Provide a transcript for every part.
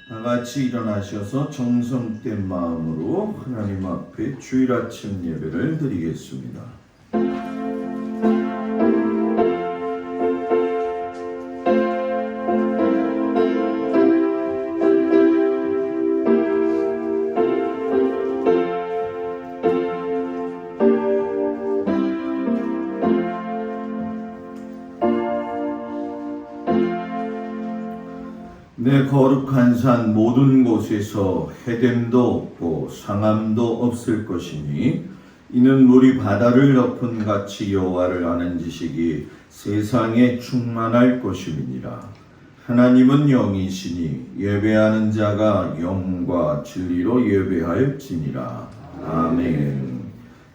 다 같이 일어나셔서 정성된 마음으로 하나님 앞에 주일 아침 예배를 드리겠습니다. 내 거룩한 산 모든 곳에서 해됨도 없고 상함도 없을 것이니 이는 물이 바다를 덮은 같이 여호와를 아는 지식이 세상에 충만할 것임이니라. 하나님은 영이시니 예배하는 자가 영과 진리로 예배할지니라. 아멘.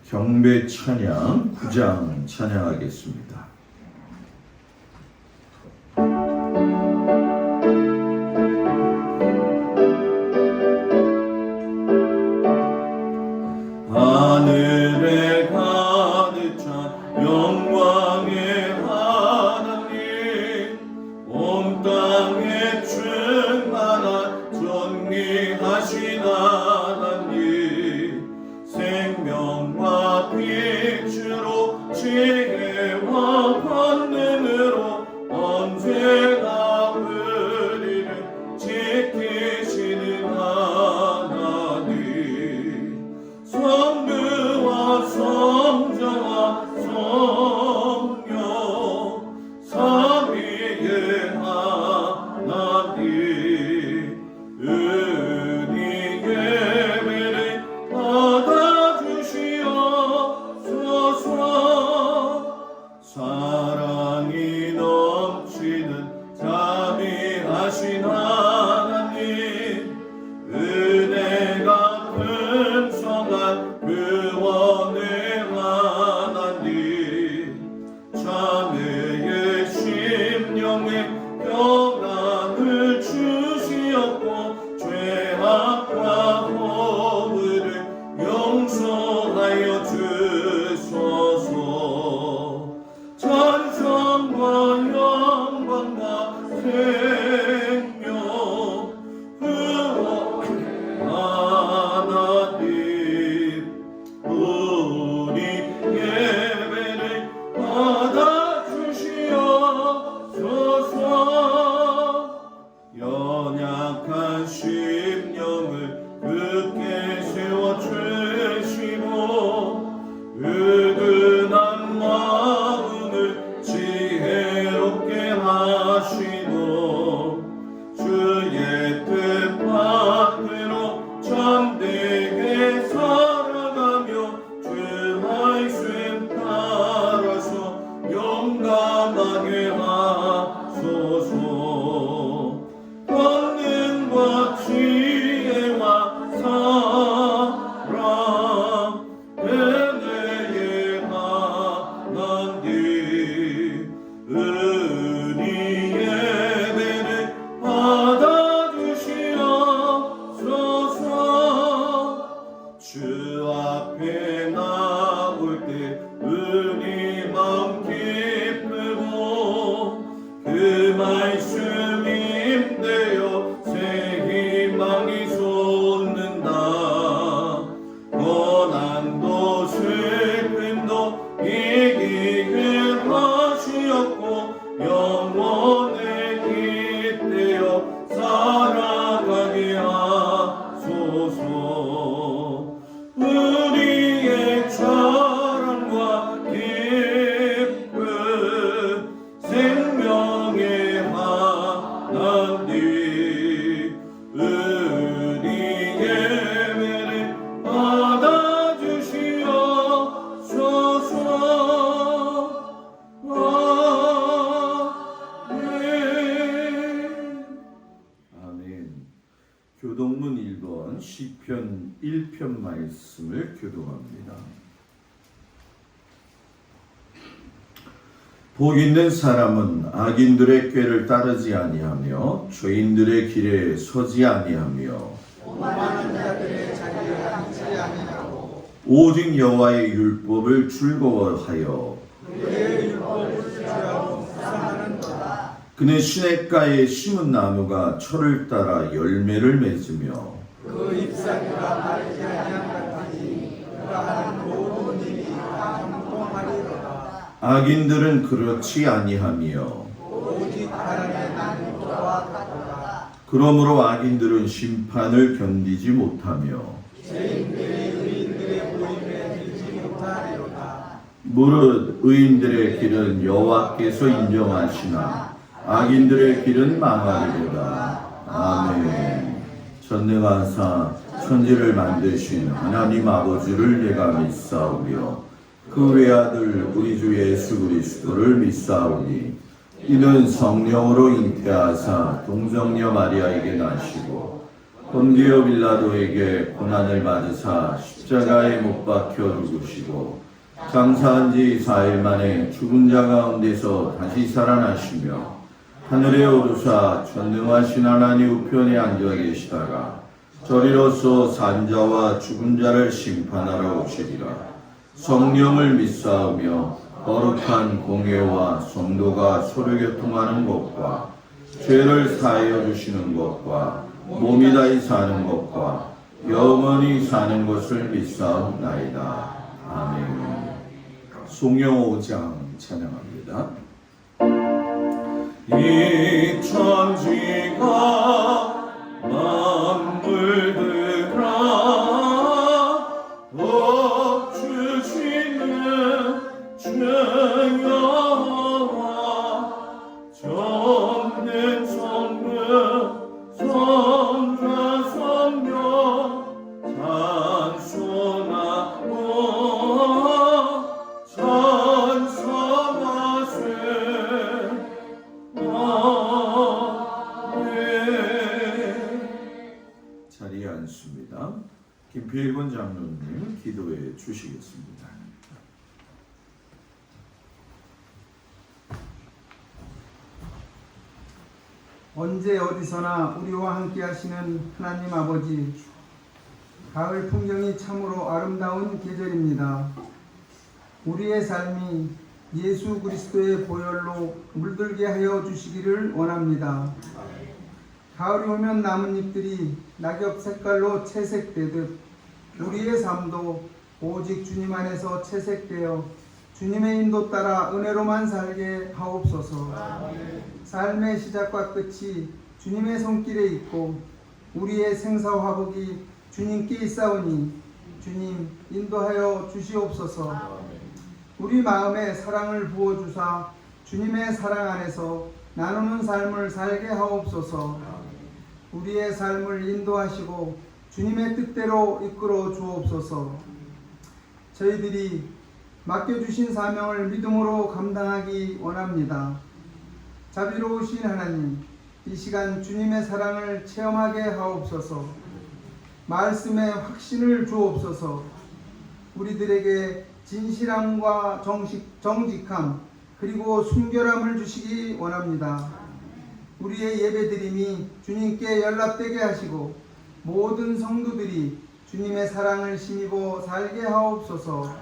경배 찬양 9장 찬양하겠습니다. 하늘에 가득 찬 영광의 하나님, 온 땅에 충만한 존귀하신 하나님, 생명과 빛으로 지혜와 권능으로 언제나 우리를 지키시는 하나님, 성부와 성자와 성령 삼위의 하나님, 은희 예배를 받아주시옵소서. 사랑이 넘치는 자비하신 하나님, 은혜가 풍성한 구원의 하나님, 자매의 심령에 평안을 주시옵고 죄악과 허물을 용서하여 주소서. 찬송과 영광과 생명 하나님, 우리 예배를 받아주시옵소서. 연약한 심령을 굳게 세워주시고 의근한 마음을 지혜롭게 하시고 주의 뜻밖으로 참되게 살아가며 주 말씀 따라서 용감하게 하소서. 권능과 지혜와 사랑 은혜의 하나님, 은희 예배를 받아주시옵소서. 주 앞에 나올 때 은희 마음 기쁘고 그 말씀 임대어 새 희망이 솟는다. 고난도 슬픔도 이기게 하시었고 영원에 깃대어 살아가게 하소서. 우리의 자랑과 기쁨 생명의 하나님, 우리 예배를 받아주시옵소서. 아멘. 교동문 1번 시편 1편 말씀을 교동합니다. 복 있는 사람은 악인들의 꾀를 따르지 아니하며 죄인들의 길에 서지 아니하며 오만하는 자들의 자리에 앉지 아니하고 오직 여호와의 율법을 즐거워하여 그의 율법을 지키려 묵상하는도다. 그는 시냇가에 심은 나무가 철을 따라 열매를 맺으며 그 잎사귀가 마르지 아니한 같으니 그가 하는 모든 일이 다 형통하리로다. 악인들은 그렇지 아니하며 오직 하나님의 나무와 같도다. 그러므로 악인들은 심판을 견디지 못하며 죄인들이 의인들의 보임에 들지 못하리로다. 무릇 의인들의 길은 여호와께서 인정하시나 악인들의 길은 망하리로다. 아멘. 전능하사 천지를 만드신 하나님 아버지를 내가 믿사오며 그 외아들 우리 주 예수 그리스도를 믿사오니 이는 성령으로 잉태하사 동정녀 마리아에게 나시고 본디오 빌라도에게 고난을 받으사 십자가에 못 박혀 죽으시고 장사한 지 4일 만에 죽은 자 가운데서 다시 살아나시며 하늘에 오르사 전능하신 하나님 우편에 앉아 계시다가 저리로서 산자와 죽은 자를 심판하러 오시리라. 성령을 믿사오며 거룩한 공회와 성도가 서로 교통하는 것과 죄를 사하여 주시는 것과 몸이 다히 사는 것과 영원히 사는 것을 믿사옵나이다. 아멘. 송영 5장 찬양합니다. 이 천지가 만물들아 복 주시는 주여와 전능 성령 성자 성령 찬송하고 찬송하세. 자리에 앉습니다. 김필곤 장로님 기도해 주시겠습니다. 언제 어디서나 우리와 함께 하시는 하나님 아버지, 가을 풍경이 참으로 아름다운 계절입니다. 우리의 삶이 예수 그리스도의 보혈로 물들게 하여 주시기를 원합니다. 가을이 오면 나뭇잎들이 낙엽 색깔로 채색되듯 우리의 삶도 오직 주님 안에서 채색되어 주님의 인도 따라 은혜로만 살게 하옵소서. 삶의 시작과 끝이 주님의 손길에 있고 우리의 생사화복이 주님께 있사오니 주님 인도하여 주시옵소서. 우리 마음에 사랑을 부어주사 주님의 사랑 안에서 나누는 삶을 살게 하옵소서. 우리의 삶을 인도하시고 주님의 뜻대로 이끌어 주옵소서. 저희들이 맡겨주신 사명을 믿음으로 감당하기 원합니다. 자비로우신 하나님, 이 시간 주님의 사랑을 체험하게 하옵소서. 말씀에 확신을 주옵소서. 우리들에게 진실함과 정직함 그리고 순결함을 주시기 원합니다. 우리의 예배드림이 주님께 연락되게 하시고 모든 성도들이 주님의 사랑을 힘입어 살게 하옵소서.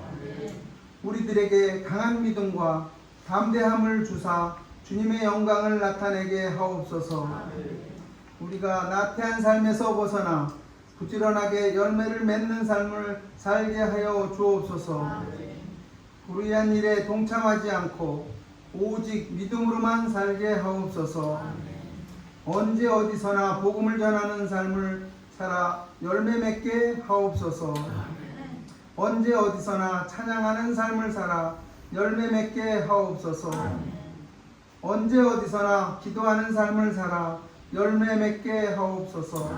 우리들에게 강한 믿음과 담대함을 주사 주님의 영광을 나타내게 하옵소서. 우리가 나태한 삶에서 벗어나 부지런하게 열매를 맺는 삶을 살게 하여 주옵소서. 불의한 일에 동참하지 않고 오직 믿음으로만 살게 하옵소서. 언제 어디서나 복음을 전하는 삶을 살아 열매 맺게 하옵소서. 언제 어디서나 찬양하는 삶을 살아 열매 맺게 하옵소서. 언제 어디서나 기도하는 삶을 살아 열매 맺게 하옵소서.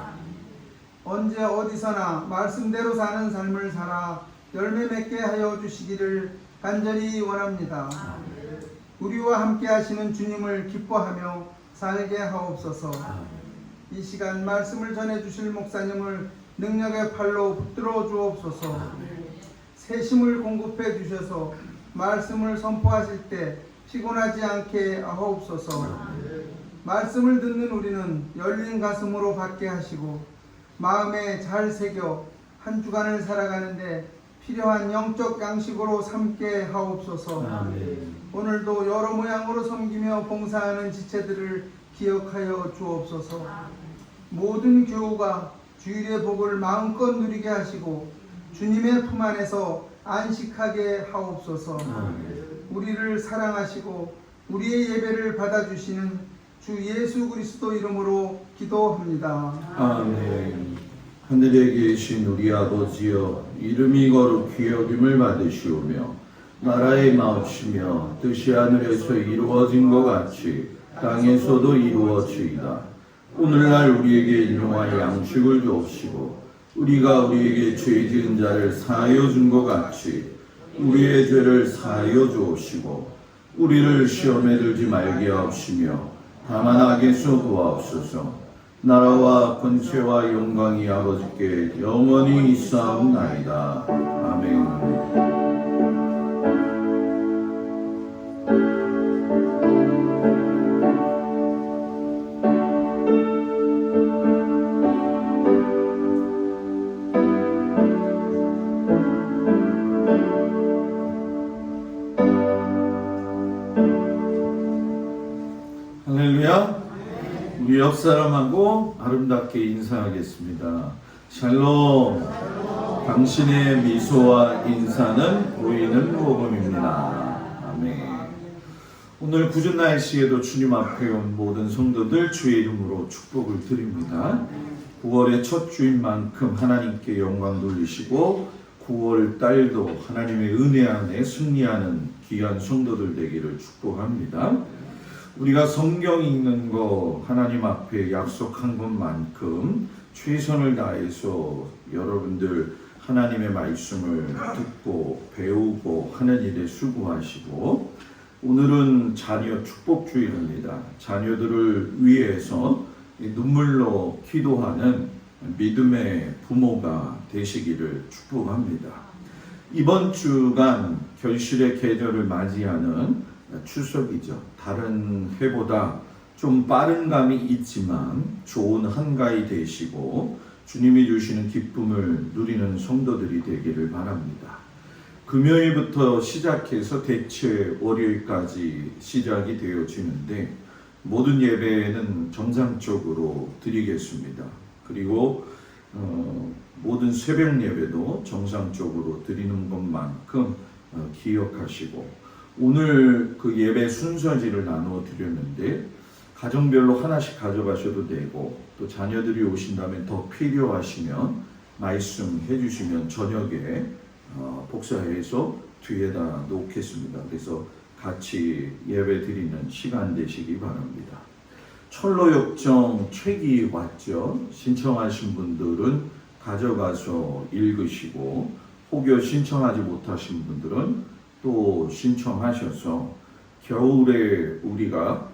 언제 어디서나 말씀대로 사는 삶을 살아 열매 맺게 하여 주시기를 간절히 원합니다. 우리와 함께 하시는 주님을 기뻐하며 살게 하옵소서. 이 시간 말씀을 전해 주실 목사님을 능력의 팔로 붙들어 주옵소서. 새 힘을 공급해 주셔서 말씀을 선포하실 때 피곤하지 않게 하옵소서. 말씀을 듣는 우리는 열린 가슴으로 받게 하시고 마음에 잘 새겨 한 주간을 살아가는데 필요한 영적 양식으로 삼게 하옵소서. 아멘. 오늘도 여러 모양으로 섬기며 봉사하는 지체들을 기억하여 주옵소서. 모든 교우가 주일의 복을 마음껏 누리게 하시고 주님의 품 안에서 안식하게 하옵소서. 아멘. 우리를 사랑하시고 우리의 예배를 받아주시는 주 예수 그리스도 이름으로 기도합니다. 아멘. 하늘에 계신 우리 아버지여, 이름이 거룩히 여김을 받으시오며 나라의 마옵시며 뜻이 하늘에서 이루어진 것 같이 땅에서도 이루어지이다. 오늘날 우리에게 일용할 양식을 주옵시고 우리가 우리에게 죄 지은 자를 사하여 준 것 같이 우리의 죄를 사하여 주옵시고 우리를 시험에 들지 말게 하옵시며 다만 악에서 구하옵소서. 나라와 권세와 영광이 아버지께 영원히 있사옵나이다. 아멘. 할렐루야. 우리 옆 사람하고 아름답게 인사하겠습니다. 샬롬. 당신의 미소와 인사는 보이는 복음입니다. 아멘. 오늘 굳은 날씨에도 주님 앞에 온 모든 성도들 주의 이름으로 축복을 드립니다. 9월의 첫 주인 만큼 하나님께 영광 돌리시고 9월 달도 하나님의 은혜 안에 승리하는 귀한 성도들 되기를 축복합니다. 우리가 성경 읽는 거 하나님 앞에 약속한 것만큼 최선을 다해서 여러분들 하나님의 말씀을 듣고 배우고 하는 일에 수고하시고, 오늘은 자녀 축복주일입니다. 자녀들을 위해서 눈물로 기도하는 믿음의 부모가 되시기를 축복합니다. 이번 주간 결실의 계절을 맞이하는 추석이죠. 다른 해보다 좀 빠른 감이 있지만 좋은 한가위 되시고 주님이 주시는 기쁨을 누리는 성도들이 되기를 바랍니다. 금요일부터 시작해서 대체 월요일까지 시작이 되어지는데 모든 예배는 정상적으로 드리겠습니다. 그리고 모든 새벽 예배도 정상적으로 드리는 것만큼 기억하시고, 오늘 그 예배 순서지를 나누어 드렸는데 가정별로 하나씩 가져가셔도 되고, 또 자녀들이 오신다면 더 필요하시면 말씀해 주시면 저녁에 복사해서 뒤에다 놓겠습니다. 그래서 같이 예배 드리는 시간 되시기 바랍니다. 철로역정 책이 왔죠. 신청하신 분들은 가져가서 읽으시고, 혹여 신청하지 못하신 분들은 또 신청하셔서 겨울에 우리가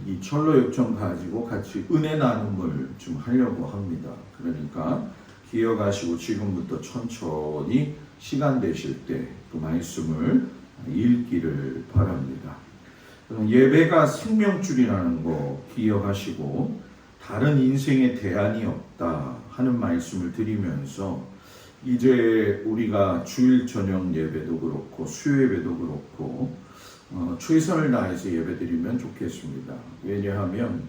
이 철로역정 가지고 같이 은혜 나눔을 좀 하려고 합니다. 그러니까 기억하시고 지금부터 천천히 시간 되실 때 그 말씀을 읽기를 바랍니다. 예배가 생명줄이라는 거 기억하시고, 다른 인생에 대안이 없다 하는 말씀을 드리면서 이제 우리가 주일 저녁 예배도 그렇고 수요 예배도 그렇고 최선을 다해서 예배드리면 좋겠습니다. 왜냐하면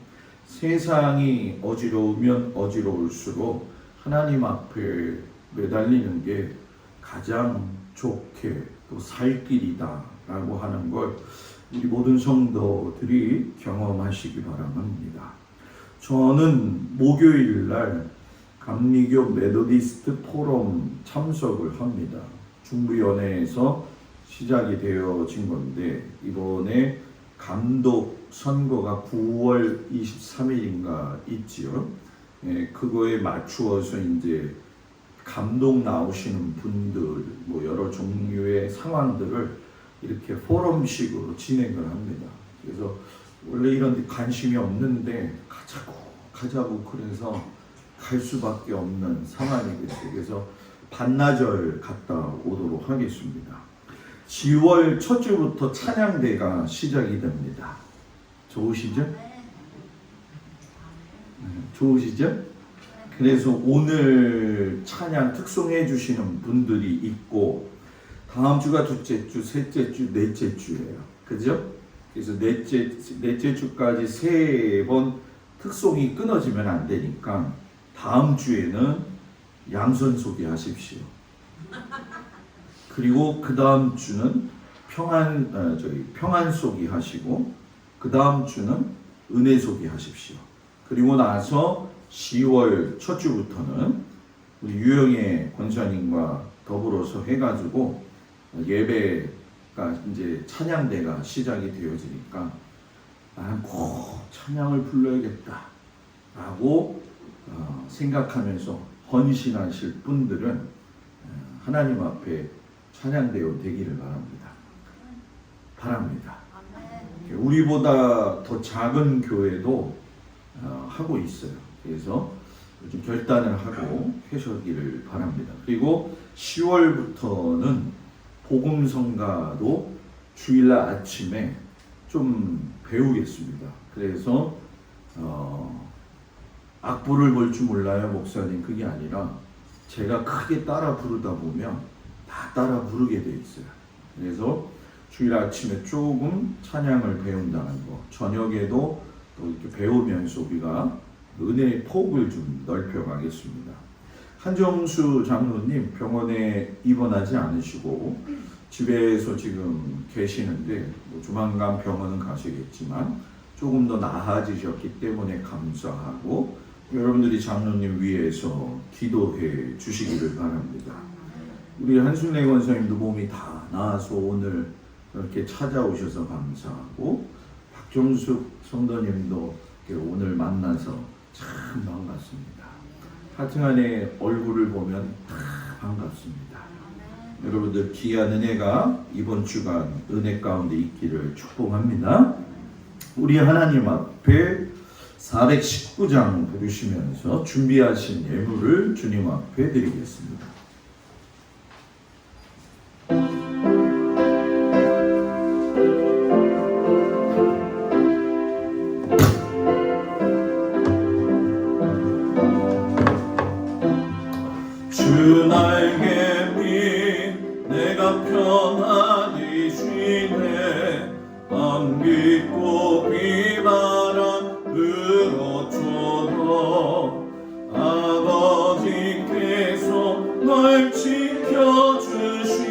세상이 어지러우면 어지러울수록 하나님 앞에 매달리는 게 가장 좋게 또 살 길이다 라고 하는 걸 우리 모든 성도들이 경험하시기 바랍니다. 저는 목요일 날 감리교 메도디스트 포럼 참석을 합니다. 중부연회에서 시작이 되어진 건데 이번에 감독 선거가 9월 23일인가 있지요. 그거에 맞추어서 이제 감독 나오시는 분들 뭐 여러 종류의 상황들을 이렇게 포럼식으로 진행을 합니다. 그래서 원래 이런 데 관심이 없는데 가자고 그래서 갈 수밖에 없는 상황이겠죠. 그래서 반나절 갔다 오도록 하겠습니다. 10월 첫 주부터 찬양대가 시작이 됩니다. 좋으시죠? 좋으시죠? 그래서 오늘 찬양 특송해 주시는 분들이 있고 다음 주가 둘째 주, 셋째 주, 넷째 주예요. 그죠? 그래서 넷째 주까지 3번 특송이 끊어지면 안 되니까 다음 주에는 양선 소개하십시오. 그리고 그 다음 주는 평안 소개하시고 그 다음 주는 은혜 소개하십시오. 그리고 나서 10월 첫 주부터는 우리 유영애 권사님과 더불어서 해가지고 예배가 이제 찬양대가 시작이 되어지니까 나는 꼭 찬양을 불러야겠다라고 생각하면서 헌신하실 분들은 하나님 앞에 찬양대요 되기를 바랍니다. 우리보다 더 작은 교회도 하고 있어요. 그래서 좀 결단을 하고 하시기를 바랍니다. 그리고 10월부터는 복음성가도 주일날 아침에 좀 배우겠습니다. 그래서 악보를 볼 줄 몰라요, 목사님. 그게 아니라 제가 크게 따라 부르다 보면 다 따라 부르게 돼 있어요. 그래서 주일 아침에 조금 찬양을 배운다는 거, 저녁에도 또 이렇게 배우면서 우리가 은혜의 폭을 좀 넓혀가겠습니다. 한정수 장로님 병원에 입원하지 않으시고 집에서 지금 계시는데 조만간 병원은 가시겠지만 조금 더 나아지셨기 때문에 감사하고 여러분들이 장로님 위해서 기도해 주시기를 바랍니다. 우리 한순례 권사님도 몸이 다 나아서 오늘 이렇게 찾아오셔서 감사하고 박종숙 성도님도 오늘 만나서 참 반갑습니다. 하여튼간에 얼굴을 보면 다 반갑습니다. 여러분들 귀한 은혜가 이번 주간 은혜 가운데 있기를 축복합니다. 우리 하나님 앞에 419장 부르시면서 준비하신 예물을 주님 앞에 드리겠습니다. 주 날개미 내가 편안히 쉬네 안 깊고 비바람 불어줘도 아버지께서 널 지켜주시니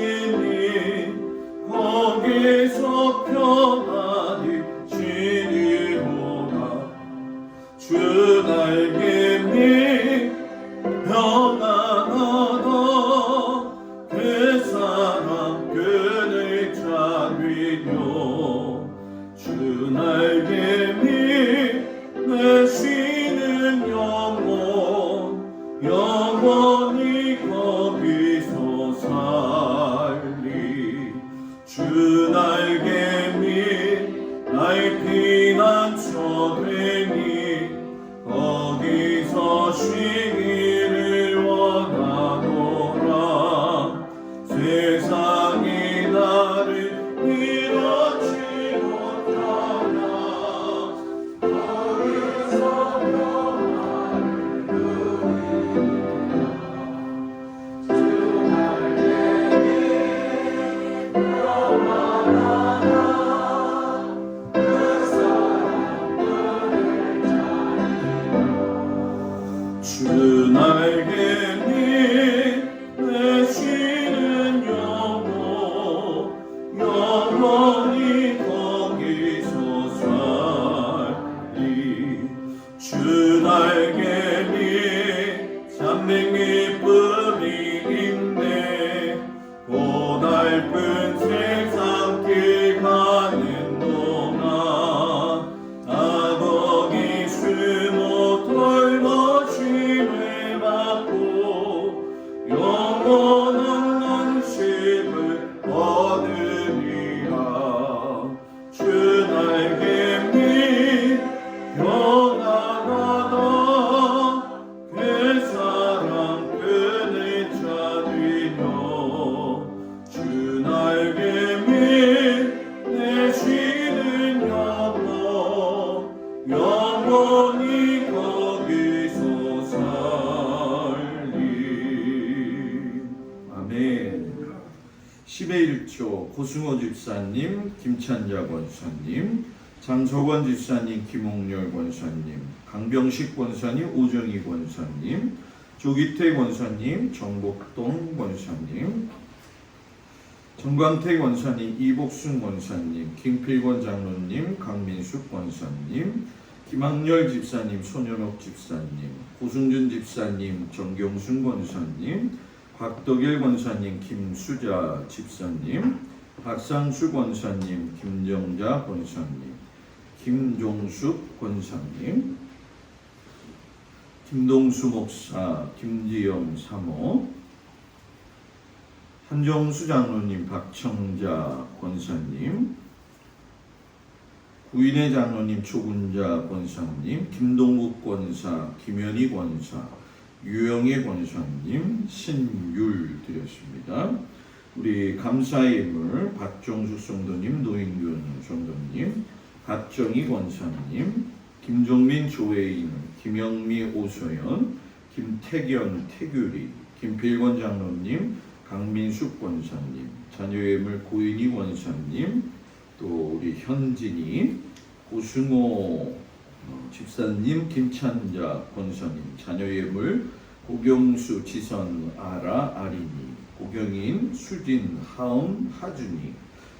거기서 편안히 쉬리로다. 주 날개미 평안하다 그 사람 그늘 잡으려 주 날개미 내 쉬는 영원히 거기서 살리 주 날개미 나의 피난처 되니 거기서 쉬기를 원하노라. 세상이 나를 이렇지 못하나 거기서 평안을 누리리라. 주 날개미 평안하나 그 사람 그를 집사님, 김찬자 권사님, 장석원 집사님, 김홍렬 권사님, 강병식 권사님, 오정희 권사님, 조기태 권사님, 정복동 권사님, 정광태 권사님, 이복순 권사님, 김필권 장로님, 강민숙 권사님, 김학렬 집사님, 손현옥 집사님, 고승준 집사님, 정경순 권사님, 곽덕일 권사님, 김수자 집사님, 박상수 권사님, 김정자 권사님, 김종숙 권사님, 김동수 목사, 김지영 사모, 한정수 장로님, 박청자 권사님, 구인의 장로님, 조군자 권사님, 김동국 권사, 김현희 권사, 유영애 권사님, 신율 드렸습니다. 우리 감사의 인물 박종숙 성도님, 노인균 성도님, 박정희 권사님, 김종민 조회인, 김영미 오소연, 김태견 태규리, 김필권 장로님, 강민숙 권사님, 자녀의 인물 고인희 권사님, 또 우리 현진이, 고승호 집사님, 김찬자 권사님, 자녀의 인물 고경수, 지선, 아라, 아린이, 고경인, 수진, 하음, 하준이,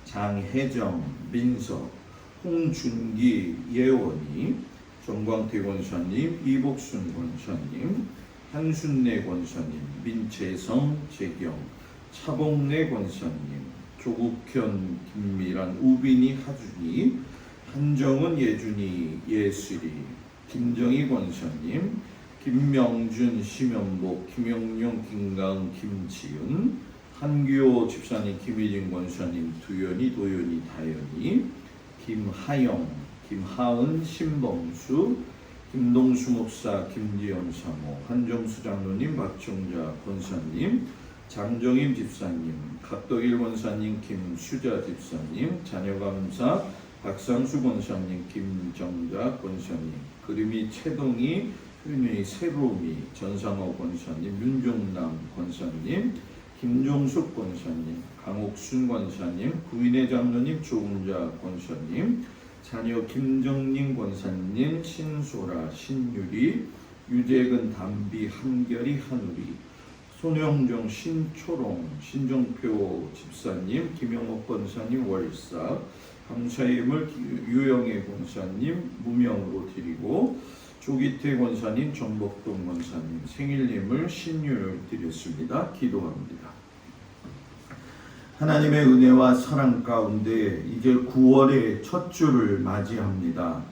장혜정, 민석, 홍준기, 예원이, 정광태 권사님, 이복순 권사님, 한순례 권사님, 민채성, 재경, 차봉래 권사님, 조국현, 김미란, 우빈이, 하준이, 한정은, 예준이, 예슬이, 김정희 권사님, 김명준, 심연복, 김영용, 김가은, 김지은, 한규호 집사님, 김희진 권사님, 두연이, 도연이, 다연이, 김하영, 김하은, 신범수, 김동수 목사, 김지영 사모, 한정수 장로님, 박청자 권사님, 장정임 집사님, 각덕일 권사님, 김수자 집사님, 자녀감사, 박상수 권사님, 김정자 권사님, 그림이 최동희, 효윤이, 세로미, 전상호 권사님, 윤종남 권사님, 김종숙 권사님, 강옥순 권사님, 구인의 장로님, 조은자 권사님, 자녀 김정림 권사님, 신소라, 신유리, 유재근, 담비, 한결이, 한우리, 손영정, 신초롱, 신정표 집사님, 김영옥 권사님, 월사, 감사의 인물 유영애 권사님 무명으로 드리고, 조기태 권사님, 정복동 권사님 생일님을 신유를 드렸습니다. 기도합니다. 하나님의 은혜와 사랑 가운데 이제 9월의 첫 주를 맞이합니다.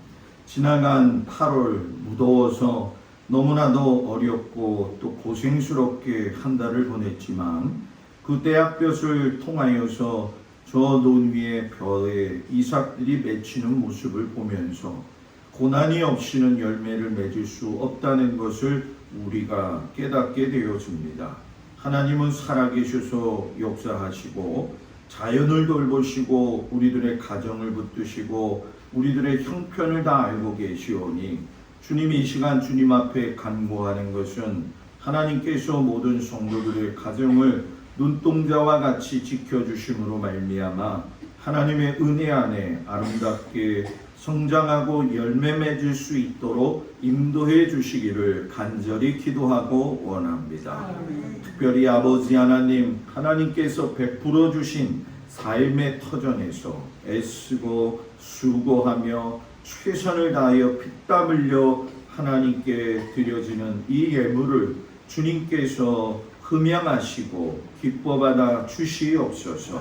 지나간 8월 무더워서 너무나도 어렵고 또 고생스럽게 한 달을 보냈지만 그 떼약볕을 통하여서 저 논 위에 벼에 이삭들이 맺히는 모습을 보면서 고난이 없이는 열매를 맺을 수 없다는 것을 우리가 깨닫게 되어집니다. 하나님은 살아계셔서 역사하시고 자연을 돌보시고 우리들의 가정을 붙드시고 우리들의 형편을 다 알고 계시오니 주님이 이 시간 주님 앞에 간구하는 것은 하나님께서 모든 성도들의 가정을 눈동자와 같이 지켜주심으로 말미암아 하나님의 은혜 안에 아름답게 성장하고 열매 맺을 수 있도록 인도해 주시기를 간절히 기도하고 원합니다. 특별히 아버지 하나님, 하나님께서 베풀어 주신 삶의 터전에서 애쓰고 수고하며 최선을 다하여 피땀 흘려 하나님께 드려지는 이 예물을 주님께서 흠양하시고 기뻐받아 주시옵소서.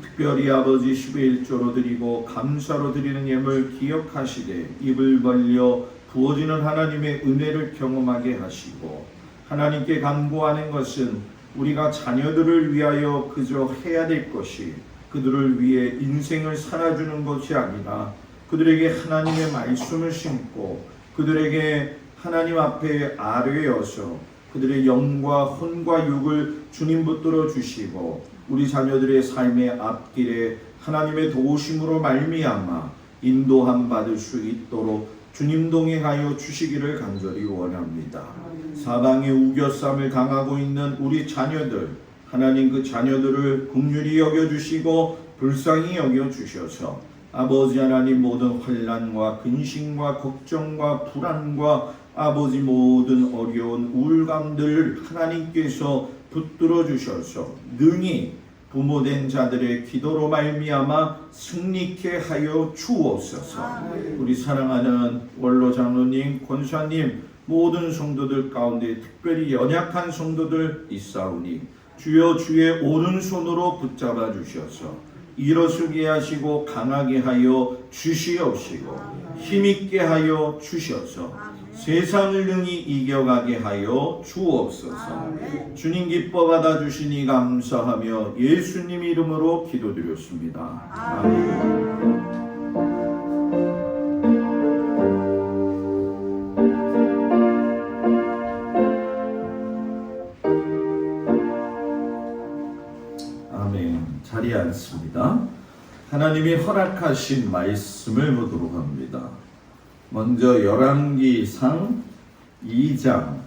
특별히 아버지 11조로 드리고 감사로 드리는 예물 기억하시되 입을 벌려 부어지는 하나님의 은혜를 경험하게 하시고 하나님께 간구하는 것은 우리가 자녀들을 위하여 그저 해야 될 것이 그들을 위해 인생을 살아주는 것이 아니라 그들에게 하나님의 말씀을 심고 그들에게 하나님 앞에 아뢰어서 그들의 영과 혼과 육을 주님 붙들어 주시고 우리 자녀들의 삶의 앞길에 하나님의 도우심으로 말미암아 인도함 받을 수 있도록 주님 동행하여 주시기를 간절히 원합니다. 사방에 우겨쌈을 당하고 있는 우리 자녀들, 하나님 그 자녀들을 긍휼히 여겨주시고 불쌍히 여겨 주셔서 아버지 하나님 모든 환난과 근심과 걱정과 불안과 아버지 모든 어려운 우울감들을 하나님께서 붙들어 주셔서 능히 부모된 자들의 기도로 말미암아 승리케 하여 주옵소서. 우리 사랑하는 원로 장로님, 권사님 모든 성도들 가운데 특별히 연약한 성도들 있사오니 주여 주의 오른손으로 붙잡아 주셔서 일어서게 하시고 강하게 하여 주시옵시고 힘있게 하여 주셔서 세상을 능히 이겨가게 하여 주옵소서. 주님 기뻐 받아주시니 감사하며 예수님 이름으로 기도드렸습니다. 아멘. 자리에 앉습니다. 하나님이 허락하신 말씀을 보도록 합니다. 먼저 열왕기상 2장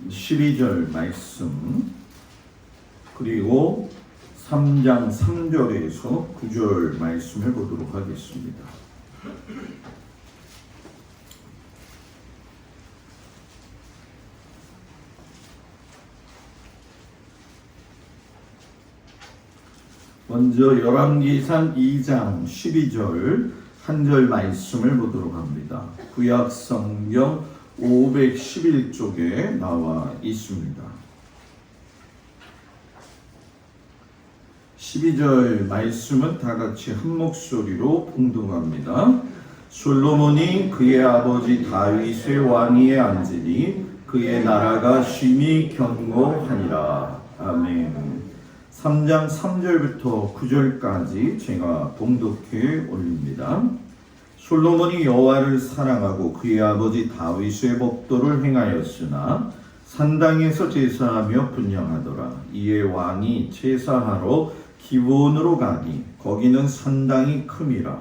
12절 말씀, 그리고 3장 3절에서 9절 말씀을 보도록 하겠습니다. 먼저 열왕기상 2장 12절 한 절 말씀을 보도록 합니다. 구약 성경 511쪽에 나와 있습니다. 12절 말씀은 다 같이 한 목소리로 봉독합니다. 솔로몬이 그의 아버지 다윗의 왕위에 앉으니 그의 나라가 심히 견고하니라. 아멘. 3장 3절부터 9절까지 제가 봉독해 올립니다. 솔로몬이 여호와를 사랑하고 그의 아버지 다윗의 법도를 행하였으나 산당에서 제사하며 분향하더라. 이에 왕이 제사하러 기브온으로 가니 거기는 산당이 큼이라.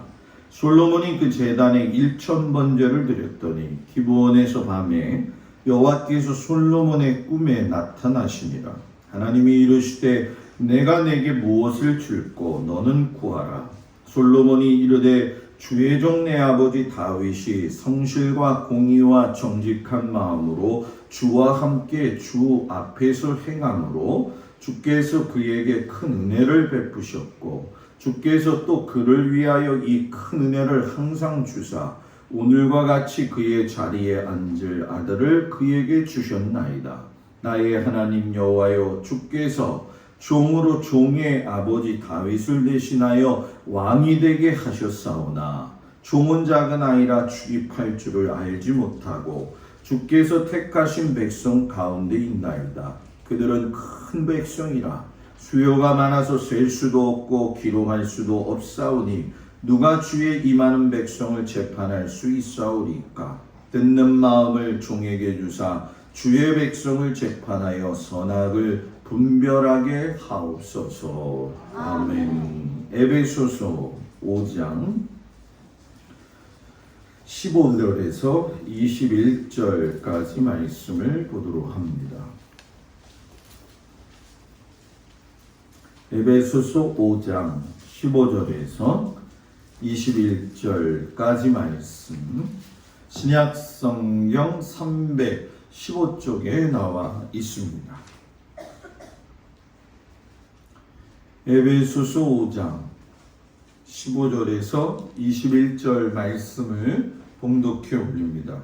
솔로몬이 그 제단에 1000번제를 드렸더니 기브온에서 밤에 여호와께서 솔로몬의 꿈에 나타나시니라. 하나님이 이르시되 내가 내게 무엇을 줄꼬 너는 구하라. 솔로몬이 이르되 주의 종 내 아버지 다윗이 성실과 공의와 정직한 마음으로 주와 함께 주 앞에서 행함으로 주께서 그에게 큰 은혜를 베푸셨고 주께서 또 그를 위하여 이 큰 은혜를 항상 주사 오늘과 같이 그의 자리에 앉을 아들을 그에게 주셨나이다. 나의 하나님 여호와여, 주께서 종으로 종의 아버지 다윗을 대신하여 왕이 되게 하셨사오나 종은 작은 아이라 출입할 줄을 알지 못하고 주께서 택하신 백성 가운데 있나이다. 그들은 큰 백성이라 수요가 많아서 셀 수도 없고 기록할 수도 없사오니 누가 주의 이 많은 백성을 재판할 수 있사오리까. 듣는 마음을 종에게 주사 주의 백성을 재판하여 선악을 분별하게 하옵소서. 아멘. 에베소서 5장 15절에서 21절까지 말씀을 보도록 합니다. 에베소서 5장 15절에서 21절까지 말씀, 신약 성경 315쪽에 나와 있습니다. 에베소서 5장 15절에서 21절 말씀을 봉독해 올립니다.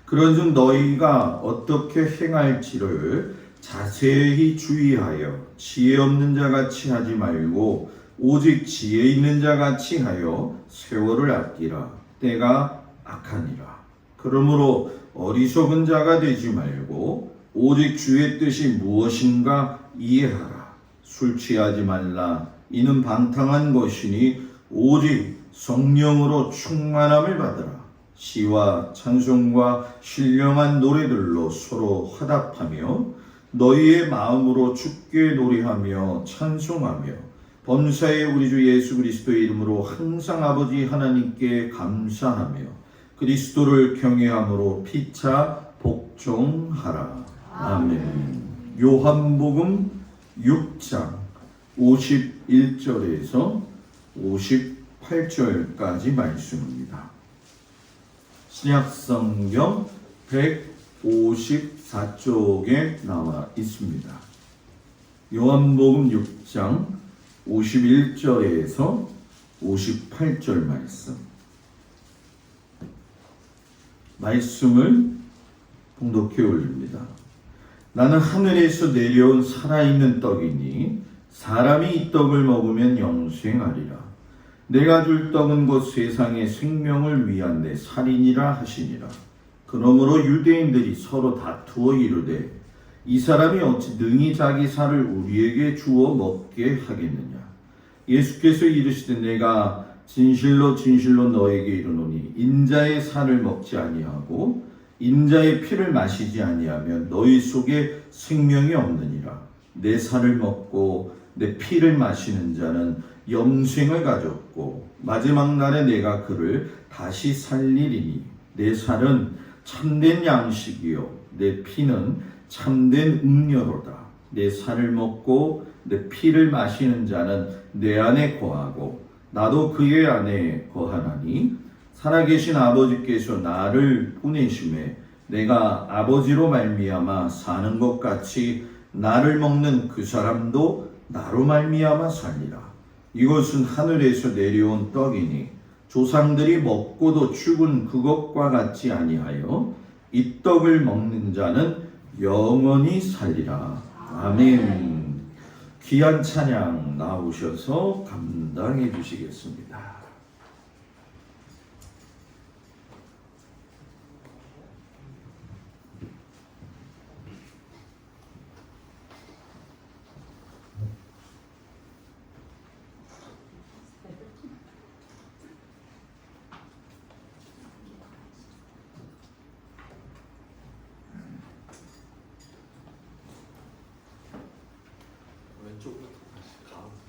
그런즉 너희가 어떻게 행할지를 자세히 주의하여 지혜 없는 자같이 하지 말고 오직 지혜 있는 자같이 하여 세월을 아끼라. 때가 악하니라. 그러므로 어리석은 자가 되지 말고 오직 주의 뜻이 무엇인가 이해하라. 술 취하지 말라. 이는 방탕한 것이니 오직 성령으로 충만함을 받으라. 시와 찬송과 신령한 노래들로 서로 화답하며 너희의 마음으로 주께 노래하며 찬송하며 범사의 우리 주 예수 그리스도의 이름으로 항상 아버지 하나님께 감사하며 그리스도를 경외함으로 피차 복종하라. 아멘. 요한복음 6장 51절에서 58절까지 말씀입니다. 신약성경 154쪽에 나와 있습니다. 요한복음 6장 51절에서 58절 말씀을 봉독해 올립니다. 나는 하늘에서 내려온 살아있는 떡이니 사람이 이 떡을 먹으면 영생하리라. 내가 줄 떡은 곧 세상의 생명을 위한 내 살이니라 하시니라. 그러므로 유대인들이 서로 다투어 이르되 이 사람이 어찌 능히 자기 살을 우리에게 주어 먹게 하겠느냐. 예수께서 이르시되 내가 진실로 진실로 너에게 이르노니 인자의 살을 먹지 아니하고 인자의 피를 마시지 아니하면 너희 속에 생명이 없느니라. 내 살을 먹고 내 피를 마시는 자는 영생을 가졌고 마지막 날에 내가 그를 다시 살리리니 내 살은 참된 양식이요 내 피는 참된 음료로다. 내 살을 먹고 내 피를 마시는 자는 내 안에 거하고 나도 그의 안에 거하나니 살아계신 아버지께서 나를 보내심에 내가 아버지로 말미암아 사는 것 같이 나를 먹는 그 사람도 나로 말미암아 살리라. 이것은 하늘에서 내려온 떡이니 조상들이 먹고도 죽은 그것과 같지 아니하여 이 떡을 먹는 자는 영원히 살리라. 아멘. 귀한 찬양 나오셔서 감당해 주시겠습니다. 왼쪽부터 다시 가운데.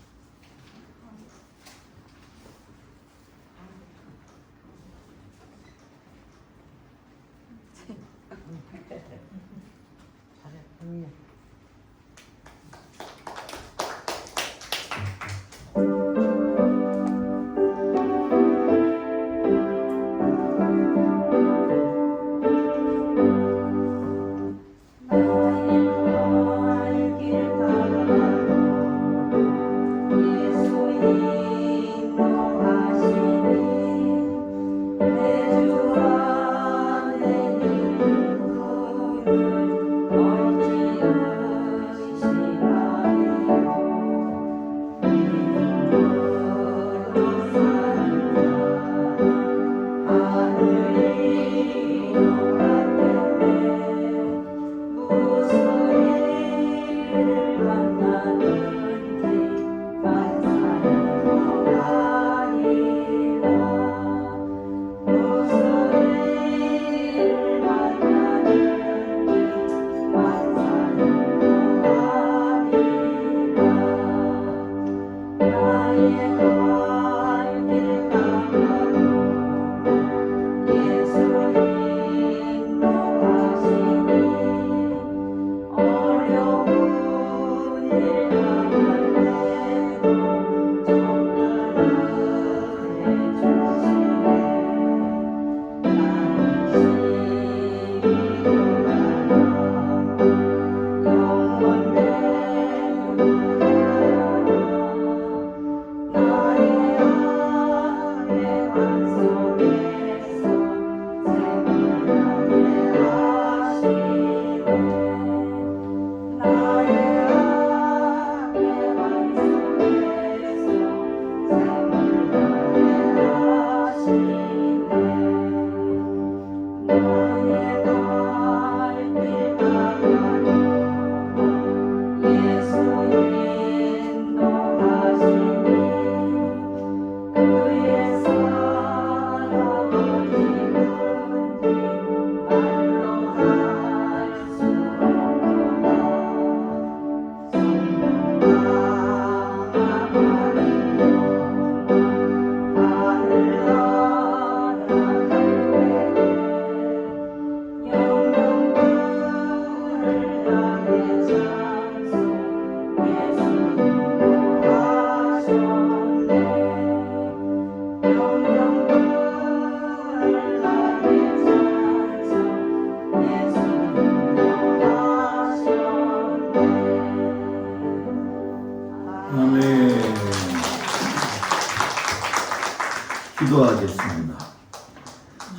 기도하겠습니다.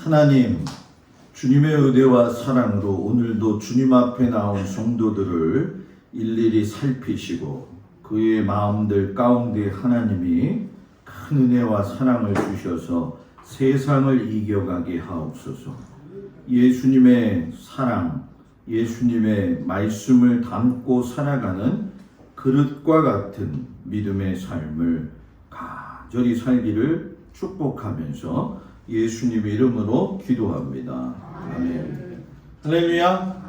하나님, 주님의 은혜와 사랑으로 오늘도 주님 앞에 나온 성도들을 일일이 살피시고 그의 마음들 가운데 하나님이 큰 은혜와 사랑을 주셔서 세상을 이겨가게 하옵소서. 예수님의 사랑, 예수님의 말씀을 담고 살아가는 그릇과 같은 믿음의 삶을 간절히 살기를 축복하면서 예수님의 이름으로 기도합니다. 아멘. 할렐루야.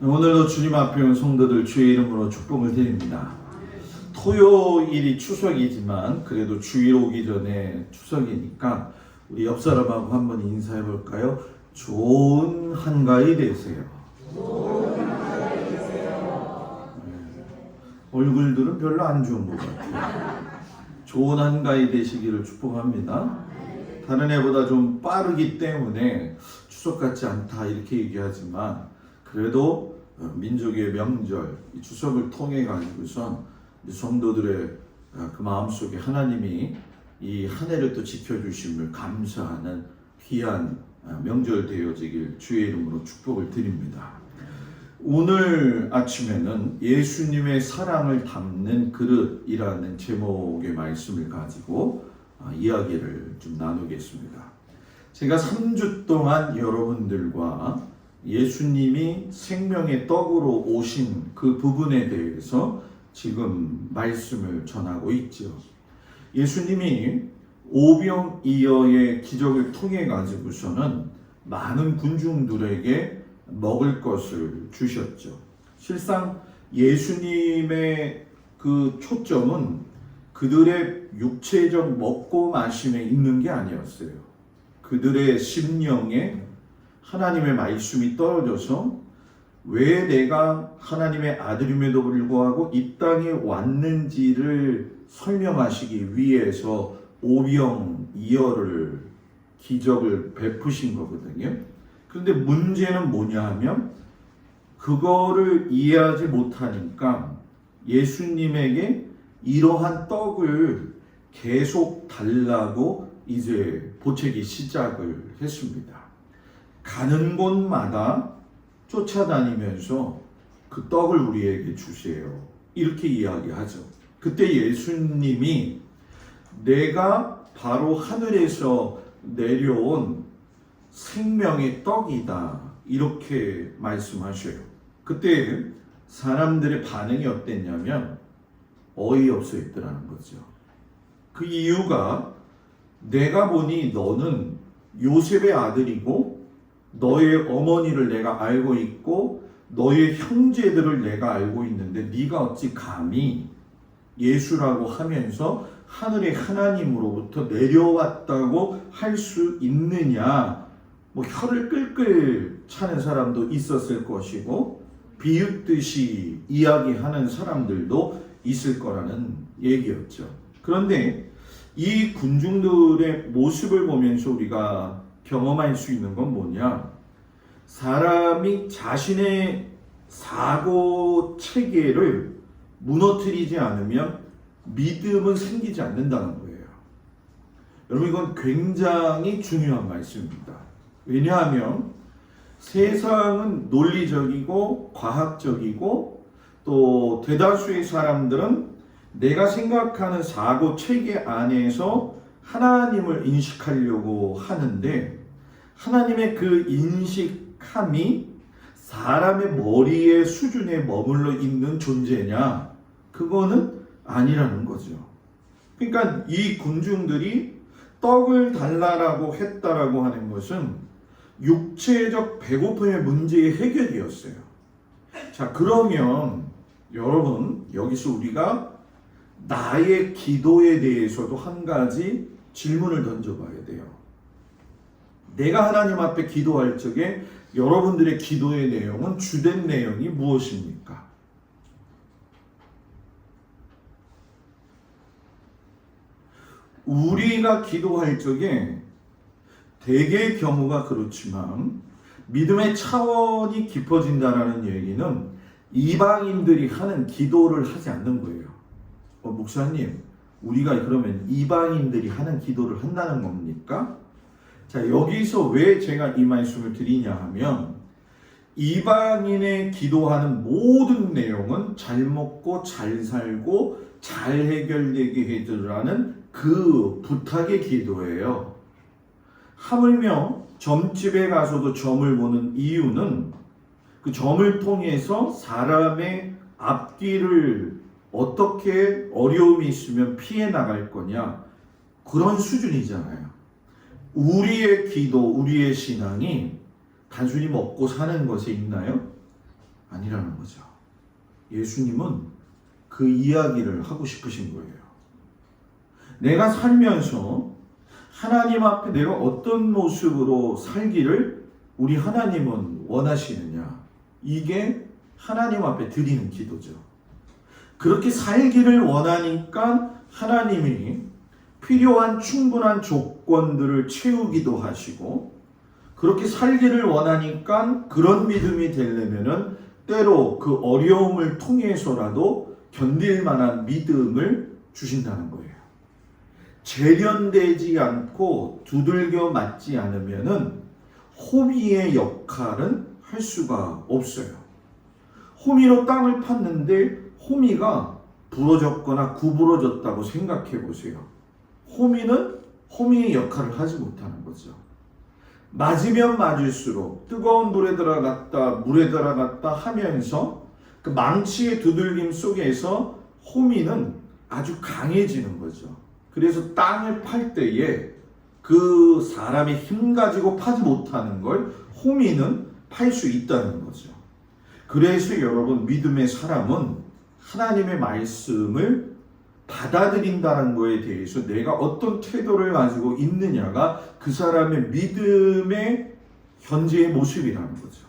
오늘도 주님 앞에 온 성도들 주의 이름으로 축복을 드립니다. 토요일이 추석이지만 그래도 주일 오기 전에 추석이니까 우리 옆 사람하고 한번 인사해 볼까요? 좋은 한가위 되세요. 얼굴들은 별로 안 좋은 것 같아요. 좋은 한가위 되시기를 축복합니다. 다른 해보다 좀 빠르기 때문에 추석 같지 않다 이렇게 얘기하지만 그래도 민족의 명절 이 추석을 통해 가지고선 성도들의 그 마음속에 하나님이 이 한 해를 또 지켜주심을 감사하는 귀한 명절 되어지길 주의 이름으로 축복을 드립니다. 오늘 아침에는 예수님의 사랑을 담는 그릇이라는 제목의 말씀을 가지고 이야기를 좀 나누겠습니다. 제가 3주 동안 여러분들과 예수님이 생명의 떡으로 오신 그 부분에 대해서 지금 말씀을 전하고 있죠. 예수님이 오병이어의 기적을 통해 가지고서는 많은 군중들에게 먹을 것을 주셨죠. 실상 예수님의 그 초점은 그들의 육체적 먹고 마심에 있는 게 아니었어요. 그들의 심령에 하나님의 말씀이 떨어져서 왜 내가 하나님의 아들임에도 불구하고 이 땅에 왔는지를 설명하시기 위해서 오병이어를 기적을 베푸신 거거든요. 그런데 문제는 뭐냐 하면 그거를 이해하지 못하니까 예수님에게 이러한 떡을 계속 달라고 이제 보채기 시작을 했습니다. 가는 곳마다 쫓아다니면서 그 떡을 우리에게 주세요. 이렇게 이야기하죠. 그때 예수님이 내가 바로 하늘에서 내려온 생명의 떡이다. 이렇게 말씀하셔요. 그때 사람들의 반응이 어땠냐면 어이없어 했더라는 거죠. 그 이유가 내가 보니 너는 요셉의 아들이고 너의 어머니를 내가 알고 있고 너의 형제들을 내가 알고 있는데 네가 어찌 감히 예수라고 하면서 하늘의 하나님으로부터 내려왔다고 할 수 있느냐. 뭐 혀를 끌끌 차는 사람도 있었을 것이고 비웃듯이 이야기하는 사람들도 있을 거라는 얘기였죠. 그런데 이 군중들의 모습을 보면서 우리가 경험할 수 있는 건 뭐냐? 사람이 자신의 사고 체계를 무너뜨리지 않으면 믿음은 생기지 않는다는 거예요. 여러분, 이건 굉장히 중요한 말씀입니다. 왜냐하면 세상은 논리적이고 과학적이고 또 대다수의 사람들은 내가 생각하는 사고 체계 안에서 하나님을 인식하려고 하는데 하나님의 그 인식함이 사람의 머리의 수준에 머물러 있는 존재냐? 그거는 아니라는 거죠. 그러니까 이 군중들이 떡을 달라라고 했다라고 하는 것은 육체적 배고픔의 문제의 해결이었어요. 자, 그러면 여러분 여기서 우리가 나의 기도에 대해서도 한 가지 질문을 던져봐야 돼요. 내가 하나님 앞에 기도할 적에 여러분들의 기도의 내용은 주된 내용이 무엇입니까? 우리가 기도할 적에 대개의 경우가 그렇지만 믿음의 차원이 깊어진다는 얘기는 이방인들이 하는 기도를 하지 않는 거예요. 목사님, 우리가 그러면 이방인들이 하는 기도를 한다는 겁니까? 자, 여기서 왜 제가 이 말씀을 드리냐 하면 이방인의 기도하는 모든 내용은 잘 먹고 잘 살고 잘 해결되게 해주라는 그 부탁의 기도예요. 하물며 점집에 가서도 점을 보는 이유는 그 점을 통해서 사람의 앞길을 어떻게 어려움이 있으면 피해 나갈 거냐, 그런 수준이잖아요. 우리의 기도, 우리의 신앙이 단순히 먹고 사는 것에 있나요? 아니라는 거죠. 예수님은 그 이야기를 하고 싶으신 거예요. 내가 살면서 하나님 앞에 내가 어떤 모습으로 살기를 우리 하나님은 원하시느냐, 이게 하나님 앞에 드리는 기도죠. 그렇게 살기를 원하니까 하나님이 필요한 충분한 조건들을 채우기도 하시고, 그렇게 살기를 원하니까 그런 믿음이 되려면은 때로 그 어려움을 통해서라도 견딜 만한 믿음을 주신다는 거예요. 재련되지 않고 두들겨 맞지 않으면은 호미의 역할은 할 수가 없어요. 호미로 땅을 팠는데 호미가 부러졌거나 구부러졌다고 생각해 보세요. 호미는 호미의 역할을 하지 못하는 거죠. 맞으면 맞을수록 뜨거운 물에 들어갔다 하면서 그 망치의 두들김 속에서 호미는 아주 강해지는 거죠. 그래서 땅을 팔 때에 그 사람이 힘 가지고 파지 못하는 걸 호미는 팔 수 있다는 거죠. 그래서 여러분, 믿음의 사람은 하나님의 말씀을 받아들인다는 거에 대해서 내가 어떤 태도를 가지고 있느냐가 그 사람의 믿음의 현재의 모습이라는 거죠.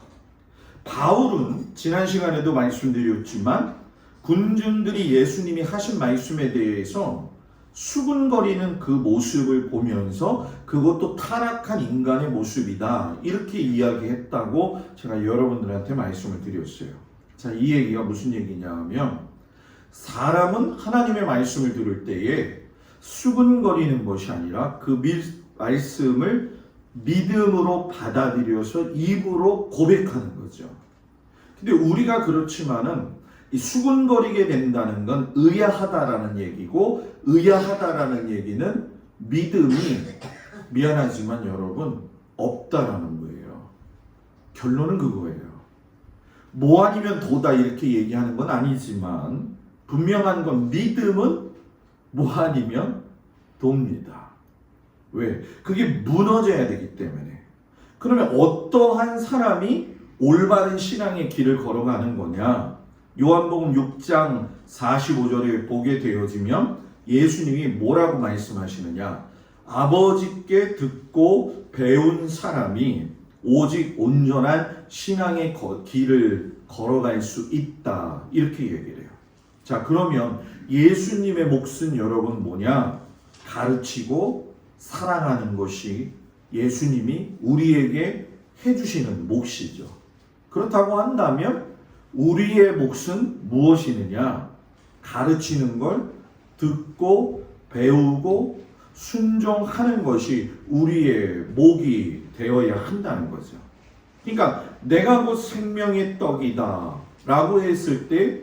바울은 지난 시간에도 말씀드렸지만 군중들이 예수님이 하신 말씀에 대해서 수군거리는 그 모습을 보면서 그것도 타락한 인간의 모습이다, 이렇게 이야기했다고 제가 여러분들한테 말씀을 드렸어요. 자, 이 얘기가 무슨 얘기냐 하면, 사람은 하나님의 말씀을 들을 때에 수군거리는 것이 아니라 그 말씀을 믿음으로 받아들여서 입으로 고백하는 거죠. 근데 우리가 그렇지만은 이 수군거리게 된다는 건 의아하다라는 얘기고, 의아하다라는 얘기는 믿음이, 미안하지만 여러분, 없다라는 거예요. 결론은 그거예요. 뭐 아니면 도다 이렇게 얘기하는 건 아니지만 분명한 건 믿음은 뭐 아니면 도입니다. 왜? 그게 무너져야 되기 때문에. 그러면 어떠한 사람이 올바른 신앙의 길을 걸어가는 거냐? 요한복음 6장 45절에 보게 되어지면 예수님이 뭐라고 말씀하시느냐? 아버지께 듣고 배운 사람이 오직 온전한 신앙의 길을 걸어갈 수 있다, 이렇게 얘기를 해요. 자, 그러면 예수님의 몫은 여러분 뭐냐? 가르치고 사랑하는 것이 예수님이 우리에게 해주시는 몫이죠. 그렇다고 한다면 우리의 몫은 무엇이느냐? 가르치는 걸 듣고 배우고 순종하는 것이 우리의 목이 되어야 한다는 거죠. 그러니까 내가 곧 생명의 떡이다 라고 했을 때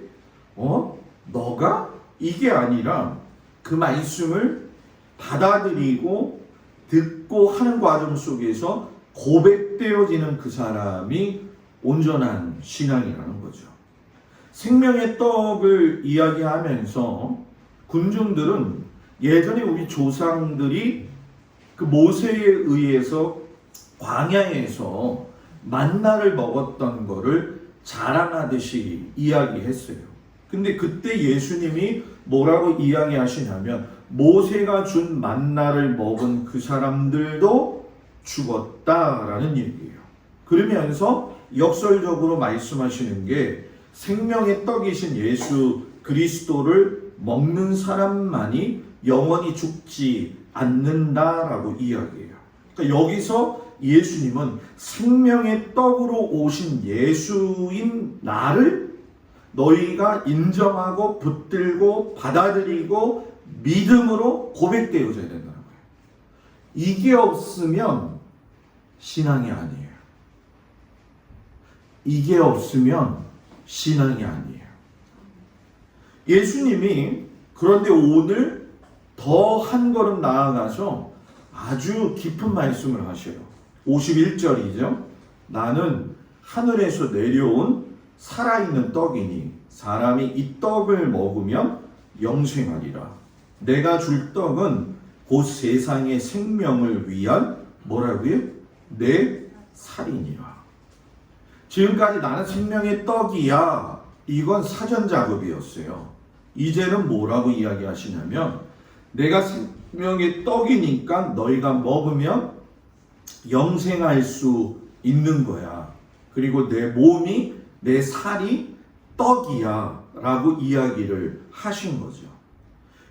너가? 이게 아니라 그 말씀을 받아들이고 듣고 하는 과정 속에서 고백되어지는 그 사람이 온전한 신앙이라는 거죠. 생명의 떡을 이야기하면서 군중들은 예전에 우리 조상들이 그 모세에 의해서 광야에서 만나를 먹었던 거를 자랑하듯이 이야기했어요. 근데 그때 예수님이 뭐라고 이야기하시냐면, 모세가 준 만나를 먹은 그 사람들도 죽었다라는 얘기예요. 그러면서 역설적으로 말씀하시는 게, 생명의 떡이신 예수 그리스도를 먹는 사람만이 영원히 죽지 않는다라고 이야기해요. 그러니까 여기서 예수님은 생명의 떡으로 오신 예수인 나를 너희가 인정하고 붙들고 받아들이고 믿음으로 고백되어져야 된다는 거예요. 이게 없으면 신앙이 아니에요. 이게 없으면 신앙이 아니에요. 예수님이 그런데 오늘 더 한 걸음 나아가서 아주 깊은 말씀을 하셔요. 51절이죠. 나는 하늘에서 내려온 살아있는 떡이니 사람이 이 떡을 먹으면 영생하리라. 내가 줄 떡은 곧 세상의 생명을 위한 뭐라고요? 내 살이니라. 지금까지 나는 생명의 떡이야. 이건 사전 작업이었어요. 이제는 뭐라고 이야기하시냐면 내가 생명의 떡이니까 너희가 먹으면 영생할 수 있는 거야. 그리고 내 몸이 내 살이 떡이야 라고 이야기를 하신 거죠.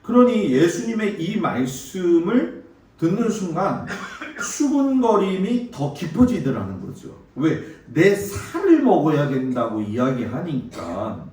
그러니 예수님의 이 말씀을 듣는 순간 수군거림이 더 깊어지더라는 거죠. 왜? 내 살을 먹어야 된다고 이야기하니까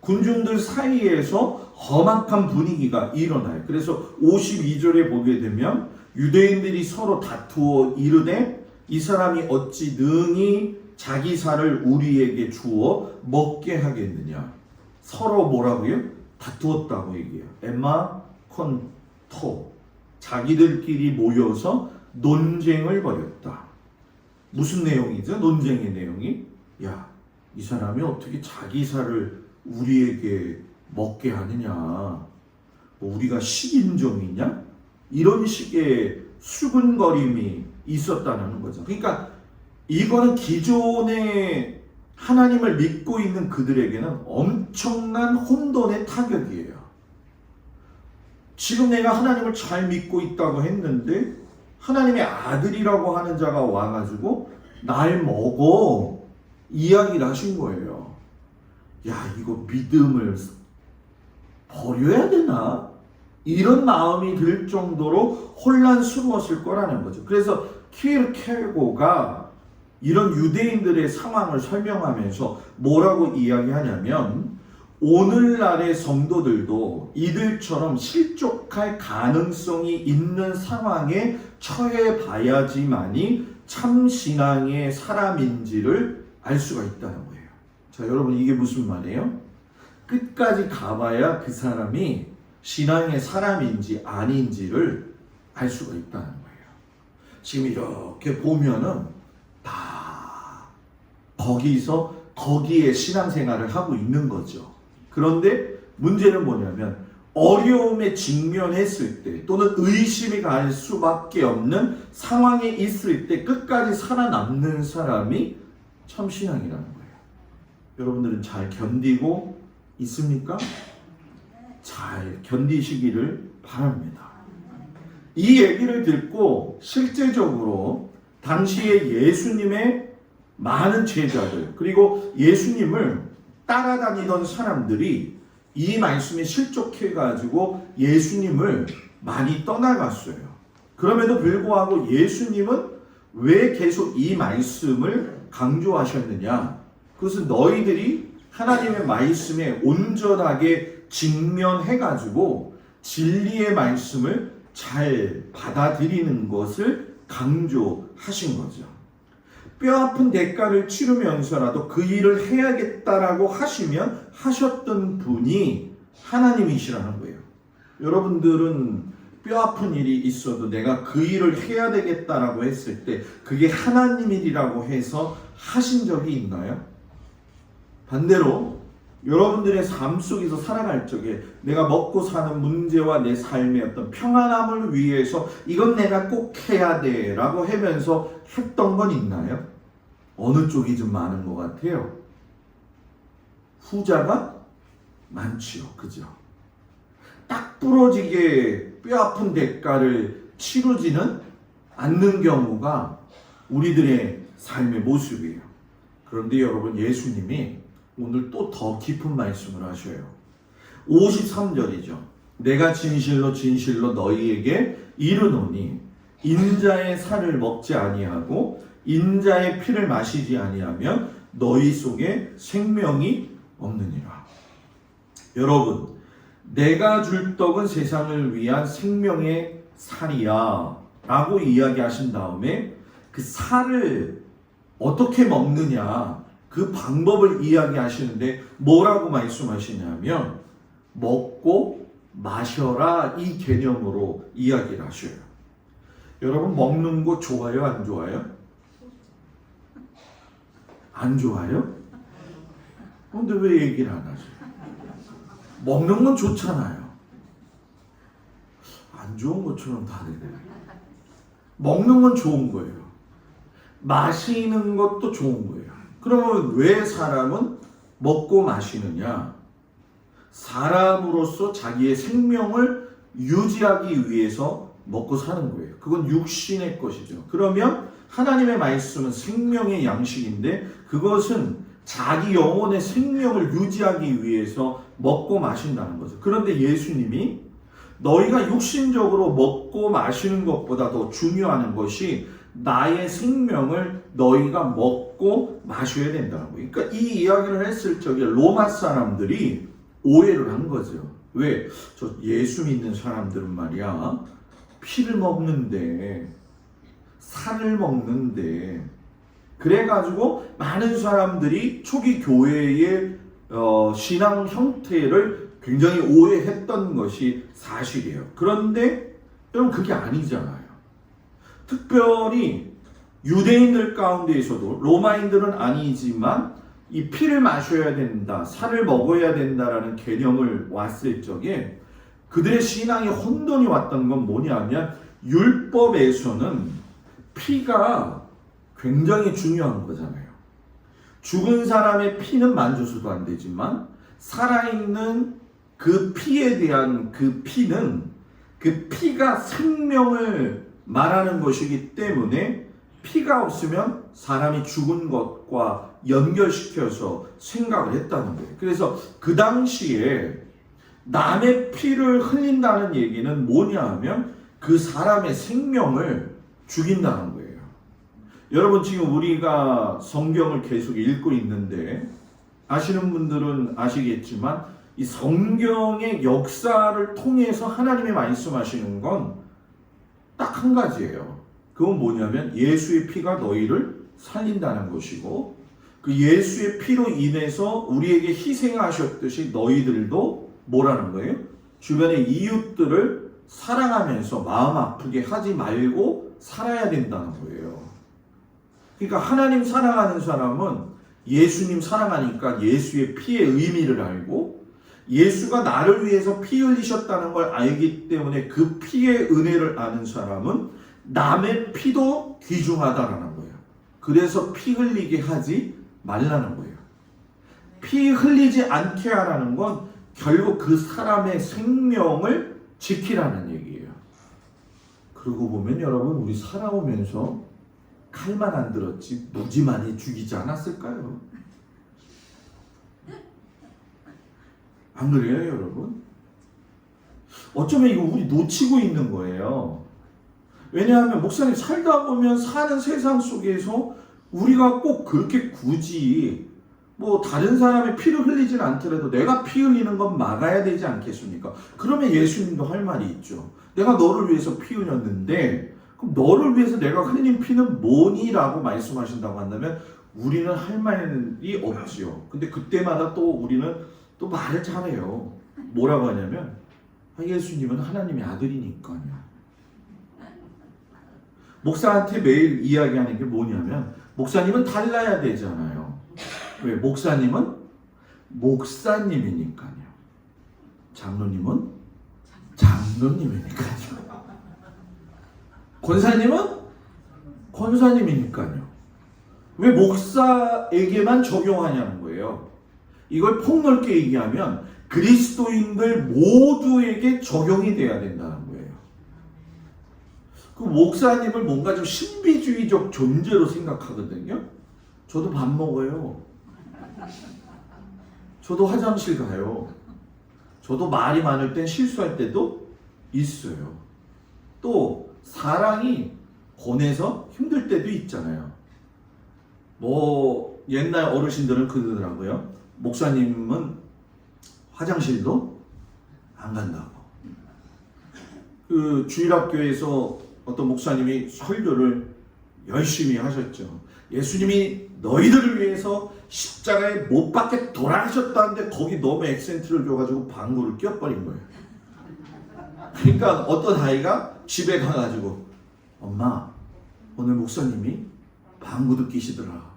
군중들 사이에서 험악한 분위기가 일어나요. 그래서 52절에 보게 되면 유대인들이 서로 다투어 이르되 이 사람이 어찌 능히 자기 살을 우리에게 주어 먹게 하겠느냐. 서로 뭐라고요? 다투었다고 얘기해요. 에마 콘토. 자기들끼리 모여서 논쟁을 벌였다. 무슨 내용이죠? 논쟁의 내용이? 야, 이 사람이 어떻게 자기 살을 우리에게 먹게 하느냐. 뭐 우리가 식인종이냐? 이런 식의 수군거림이 있었다는 거죠. 그러니까 이거는 기존에 하나님을 믿고 있는 그들에게는 엄청난 혼돈의 타격이에요. 지금 내가 하나님을 잘 믿고 있다고 했는데 하나님의 아들이라고 하는 자가 와가지고 날 먹어 이야기를 하신 거예요. 야, 이거 믿음을 버려야 되나? 이런 마음이 들 정도로 혼란스러웠을 거라는 거죠. 그래서 키르케고가 이런 유대인들의 상황을 설명하면서 뭐라고 이야기하냐면 오늘날의 성도들도 이들처럼 실족할 가능성이 있는 상황에 처해 봐야지만이 참 신앙의 사람인지를 알 수가 있다는 거예요. 자, 여러분 이게 무슨 말이에요? 끝까지 가봐야 그 사람이 신앙의 사람인지 아닌지를 알 수가 있다는 거예요. 지금 이렇게 보면은 다 거기에 신앙생활을 하고 있는 거죠. 그런데 문제는 뭐냐면 어려움에 직면했을 때 또는 의심이 갈 수밖에 없는 상황에 있을 때 끝까지 살아남는 사람이 참신앙이라는 거예요. 여러분들은 잘 견디고 있습니까? 잘 견디시기를 바랍니다. 이 얘기를 듣고 실제적으로 당시에 예수님의 많은 제자들 그리고 예수님을 따라다니던 사람들이 이 말씀에 실족해가지고 예수님을 많이 떠나갔어요. 그럼에도 불구하고 예수님은 왜 계속 이 말씀을 강조하셨느냐? 그것은 너희들이 하나님의 말씀에 온전하게 직면해가지고 진리의 말씀을 잘 받아들이는 것을 강조하신 거죠. 뼈아픈 대가를 치르면서라도 그 일을 해야겠다라고 하셨던 분이 하나님이시라는 거예요. 여러분들은 뼈아픈 일이 있어도 내가 그 일을 해야 되겠다라고 했을 때 그게 하나님 일이라고 해서 하신 적이 있나요? 반대로 여러분들의 삶 속에서 살아갈 적에 내가 먹고 사는 문제와 내 삶의 어떤 평안함을 위해서 이건 내가 꼭 해야 돼 라고 하면서 했던 건 있나요? 어느 쪽이 좀 많은 것 같아요? 후자가 많지요. 그죠? 딱 부러지게 뼈아픈 대가를 치르지는 않는 경우가 우리들의 삶의 모습이에요. 그런데 여러분 예수님이 오늘 또 더 깊은 말씀을 하셔요. 53절이죠. 내가 진실로 진실로 너희에게 이르노니 인자의 살을 먹지 아니하고 인자의 피를 마시지 아니하면 너희 속에 생명이 없느니라. 여러분, 내가 줄 떡은 세상을 위한 생명의 살이야 라고 이야기하신 다음에 그 살을 어떻게 먹느냐 그 방법을 이야기하시는데 뭐라고 말씀하시냐면 먹고 마셔라 이 개념으로 이야기를 하셔요. 여러분 먹는 거 좋아요? 안 좋아요? 안 좋아요? 근데 왜 얘기를 안 하죠? 먹는 건 좋잖아요. 안 좋은 것처럼 다르네. 먹는 건 좋은 거예요. 마시는 것도 좋은 거예요. 그러면 왜 사람은 먹고 마시느냐? 사람으로서 자기의 생명을 유지하기 위해서 먹고 사는 거예요. 그건 육신의 것이죠. 그러면 하나님의 말씀은 생명의 양식인데 그것은 자기 영혼의 생명을 유지하기 위해서 먹고 마신다는 거죠. 그런데 예수님이 너희가 육신적으로 먹고 마시는 것보다 더 중요한 것이 나의 생명을 너희가 먹고 마셔야 된다는 거예요. 그러니까 이 이야기를 했을 적에 로마 사람들이 오해를 한 거죠. 왜? 저 예수 믿는 사람들은 말이야 피를 먹는데 살을 먹는데 그래가지고 많은 사람들이 초기 교회의 신앙 형태를 굉장히 오해했던 것이 사실이에요. 그런데 여러분 그게 아니잖아요. 특별히 유대인들 가운데에서도 로마인들은 아니지만 이 피를 마셔야 된다, 살을 먹어야 된다라는 개념을 왔을 적에 그들의 신앙에 혼돈이 왔던 건 뭐냐면 율법에서는 피가 굉장히 중요한 거잖아요. 죽은 사람의 피는 만져서도 안 되지만 살아있는 그 피에 대한 그 피는 그 피가 생명을 말하는 것이기 때문에 피가 없으면 사람이 죽은 것과 연결시켜서 생각을 했다는 거예요. 그래서 그 당시에 남의 피를 흘린다는 얘기는 뭐냐 하면 그 사람의 생명을 죽인다는 거예요. 여러분 지금 우리가 성경을 계속 읽고 있는데 아시는 분들은 아시겠지만 이 성경의 역사를 통해서 하나님이 말씀하시는 건 딱 한 가지예요. 그건 뭐냐면 예수의 피가 너희를 살린다는 것이고 그 예수의 피로 인해서 우리에게 희생하셨듯이 너희들도 뭐라는 거예요? 주변의 이웃들을 사랑하면서 마음 아프게 하지 말고 살아야 된다는 거예요. 그러니까 하나님 사랑하는 사람은 예수님 사랑하니까 예수의 피의 의미를 알고 예수가 나를 위해서 피 흘리셨다는 걸 알기 때문에 그 피의 은혜를 아는 사람은 남의 피도 귀중하다라는 거예요. 그래서 피 흘리게 하지 말라는 거예요. 피 흘리지 않게 하라는 건 결국 그 사람의 생명을 지키라는 얘기예요. 그러고 보면 여러분 우리 살아오면서 칼만 안 들었지 무지 많이 죽이지 않았을까요? 안 그래요 여러분? 어쩌면 이거 우리 놓치고 있는 거예요. 왜냐하면 목사님 살다 보면 사는 세상 속에서 우리가 꼭 그렇게 굳이 뭐 다른 사람의 피를 흘리진 않더라도 내가 피 흘리는 건 막아야 되지 않겠습니까? 그러면 예수님도 할 말이 있죠. 내가 너를 위해서 피 흘렸는데 그럼 너를 위해서 내가 흘린 피는 뭐니? 라고 말씀하신다고 한다면 우리는 할 말이 없지요. 근데 그때마다 또 우리는 또 말을 잘해요. 뭐라고 하냐면 예수님은 하나님의 아들이니까요. 목사한테 매일 이야기하는 게 뭐냐면 목사님은 달라야 되잖아요. 왜? 목사님은 목사님이니까요. 장로님은 장로님이니까요. 권사님은 권사님이니까요. 왜 목사에게만 적용하냐는 거예요. 이걸 폭넓게 얘기하면 그리스도인들 모두에게 적용이 돼야 된다는 거예요. 그 목사님을 뭔가 좀 신비주의적 존재로 생각하거든요. 저도 밥 먹어요. 저도 화장실 가요. 저도 말이 많을 땐 실수할 때도 있어요. 또 사랑이 권해서 힘들 때도 있잖아요. 뭐 옛날 어르신들은 그러더라고요. 목사님은 화장실도 안 간다고. 그 주일학교에서 어떤 목사님이 설교를 열심히 하셨죠. 예수님이 너희들을 위해서 십자가에 못 박게 돌아가셨다는데 거기 너무 액센트를 줘가지고 방구를 껴버린 거예요. 그러니까 어떤 아이가 집에 가가지고 엄마 오늘 목사님이 방구도 끼시더라.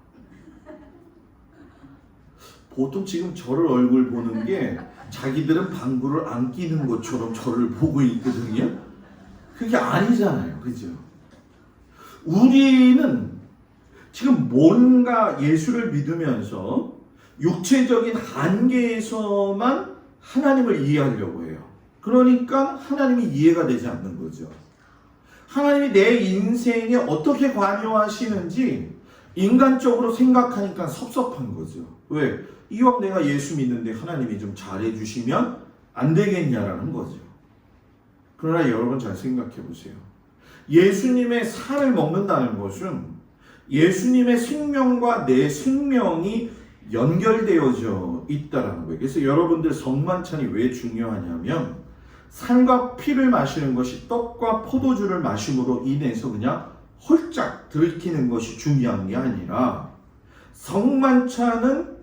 보통 지금 저를 얼굴 보는 게 자기들은 방구를 안 끼는 것처럼 저를 보고 있거든요. 그게 아니잖아요. 그죠? 우리는 지금 뭔가 예수를 믿으면서 육체적인 한계에서만 하나님을 이해하려고 해요. 그러니까 하나님이 이해가 되지 않는 거죠. 하나님이 내 인생에 어떻게 관여하시는지 인간적으로 생각하니까 섭섭한 거죠. 왜? 이왕 내가 예수 믿는데 하나님이 좀 잘해주시면 안 되겠냐라는 거죠. 그러나 여러분 잘 생각해 보세요. 예수님의 살을 먹는다는 것은 예수님의 생명과 내 생명이 연결되어져 있다는 거예요. 그래서 여러분들 성만찬이 왜 중요하냐면 살과 피를 마시는 것이 떡과 포도주를 마심으로 인해서 그냥 홀짝 들이키는 것이 중요한 게 아니라 성만찬은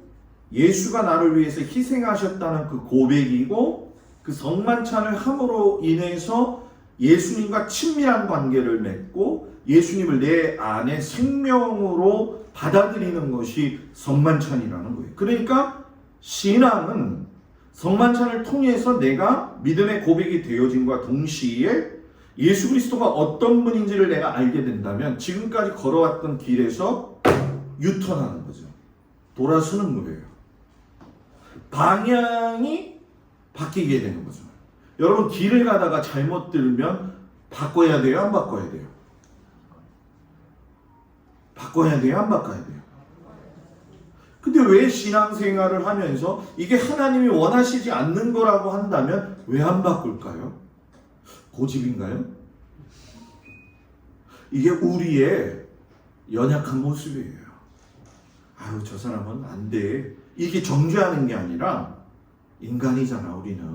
예수가 나를 위해서 희생하셨다는 그 고백이고 그 성만찬을 함으로 인해서 예수님과 친밀한 관계를 맺고 예수님을 내 안에 생명으로 받아들이는 것이 성만찬이라는 거예요. 그러니까 신앙은 성만찬을 통해서 내가 믿음의 고백이 되어짐과 동시에 예수 그리스도가 어떤 분인지를 내가 알게 된다면 지금까지 걸어왔던 길에서 유턴하는 거죠. 돌아서는 거예요. 방향이 바뀌게 되는 거죠. 여러분 길을 가다가 잘못 들면 바꿔야 돼요? 안 바꿔야 돼요? 바꿔야 돼요? 안 바꿔야 돼요? 근데 왜 신앙생활을 하면서 이게 하나님이 원하시지 않는 거라고 한다면 왜 안 바꿀까요? 고집인가요? 이게 우리의 연약한 모습이에요. 아유 저 사람은 안 돼. 이게 정죄하는 게 아니라 인간이잖아 우리는.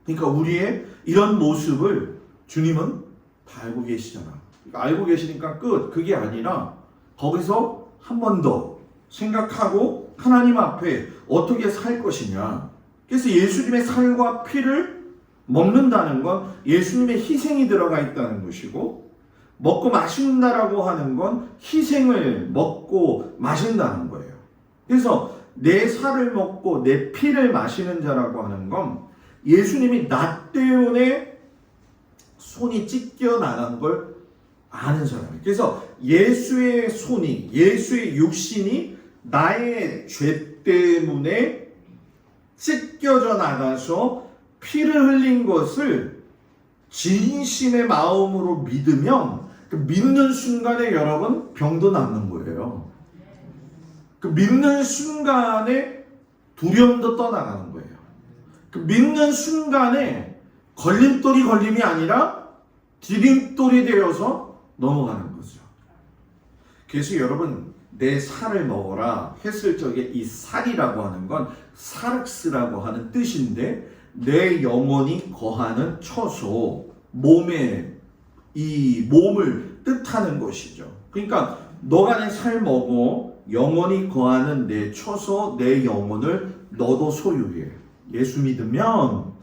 그러니까 우리의 이런 모습을 주님은 다 알고 계시잖아. 그러니까 알고 계시니까 끝. 그게 아니라 거기서 한 번 더 생각하고 하나님 앞에 어떻게 살 것이냐. 그래서 예수님의 살과 피를 먹는다는 건 예수님의 희생이 들어가 있다는 것이고 먹고 마신다라고 하는 건 희생을 먹고 마신다는 거예요. 그래서 내 살을 먹고 내 피를 마시는 자라고 하는 건 예수님이 나 때문에 손이 찢겨 나간 걸 아는 사람이에요. 그래서 예수의 손이, 예수의 육신이 나의 죄 때문에 찢겨져 나가서 피를 흘린 것을 진심의 마음으로 믿으면 그 믿는 순간에 여러분 병도 낫는 거예요. 그 믿는 순간에 두려움도 떠나가는 거예요. 그 믿는 순간에 걸림돌이 아니라 디딤돌이 되어서 넘어가는 거죠. 그래서 여러분 내 살을 먹어라 했을 적에 이 살이라고 하는 건 사륵스라고 하는 뜻인데 내 영혼이 거하는 처소, 몸에 이 몸을 뜻하는 것이죠. 그러니까 너가 내 살 먹어 영혼이 거하는 내 처소, 내 영혼을 너도 소유해. 예수 믿으면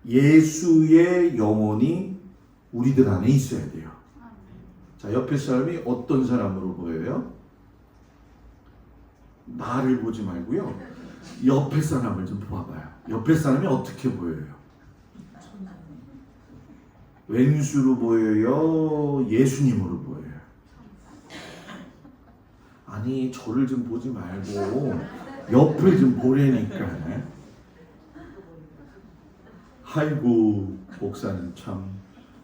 예수의 영혼이 우리들 안에 있어야 돼요. 자, 옆에 사람이 어떤 사람으로 보여요? 나를 보지 말고요. 옆에 사람을 좀 봐봐요. 옆에 사람이 어떻게 보여요? 왼수로 보여요? 예수님으로 보여요? 아니 저를 좀 보지 말고 옆을 좀 보라니까. 아이고 목사님 참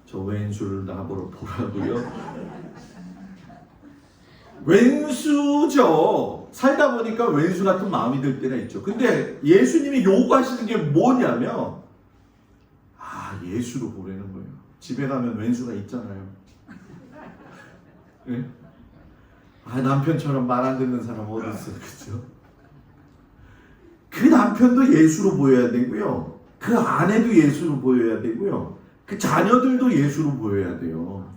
저 왼수를 나보러 보라고요? 왼수죠. 살다 보니까 왼수 같은 마음이 들 때가 있죠. 근데 예수님이 요구하시는 게 뭐냐면 예수로 보라는 거예요. 집에 가면 왼수가 있잖아요. 네? 남편처럼 말 안 듣는 사람 어디 있어요, 그렇죠? 그 남편도 예수로 보여야 되고요. 그 아내도 예수로 보여야 되고요. 그 자녀들도 예수로 보여야 돼요.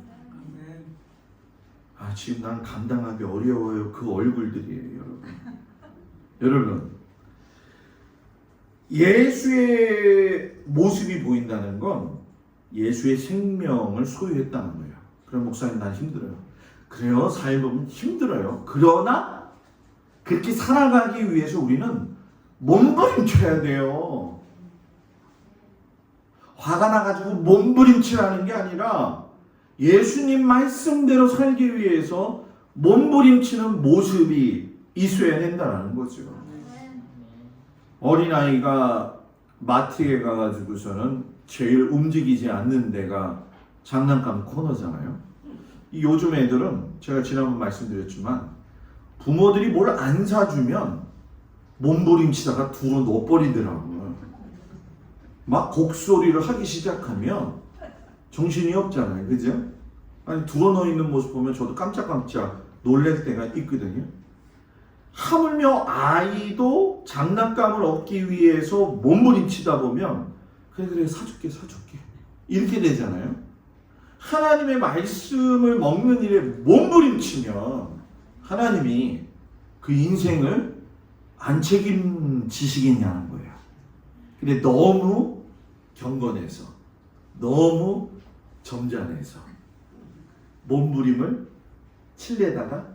아, 지금 난 감당하기 어려워요. 그 얼굴들이에요, 여러분. 여러분, 예수의 모습이 보인다는 건 예수의 생명을 소유했다는 거예요. 그럼 목사님, 난 힘들어요. 그래요, 삶은 힘들어요. 그러나 그렇게 살아가기 위해서 우리는 몸부림쳐야 돼요. 화가 나가지고 몸부림치라는 게 아니라 예수님 말씀대로 살기 위해서 몸부림치는 모습이 있어야 된다는 거죠. 어린아이가 마트에 가가지고서는 제일 움직이지 않는 데가 장난감 코너잖아요. 요즘 애들은 제가 지난번 말씀드렸지만 부모들이 뭘 안 사주면 몸부림치다가 둘어 놓아버리더라고요. 막 곡소리를 하기 시작하면 정신이 없잖아요. 그죠? 아니, 둘어 놓여 있는 모습 보면 저도 깜짝깜짝 놀랄 때가 있거든요. 하물며 아이도 장난감을 얻기 위해서 몸부림치다 보면 그래 사줄게 이렇게 되잖아요. 하나님의 말씀을 먹는 일에 몸부림치면 하나님이 그 인생을 안 책임지시겠냐는 거예요. 근데 너무 경건해서, 너무 점잖해서 몸부림을 칠래다가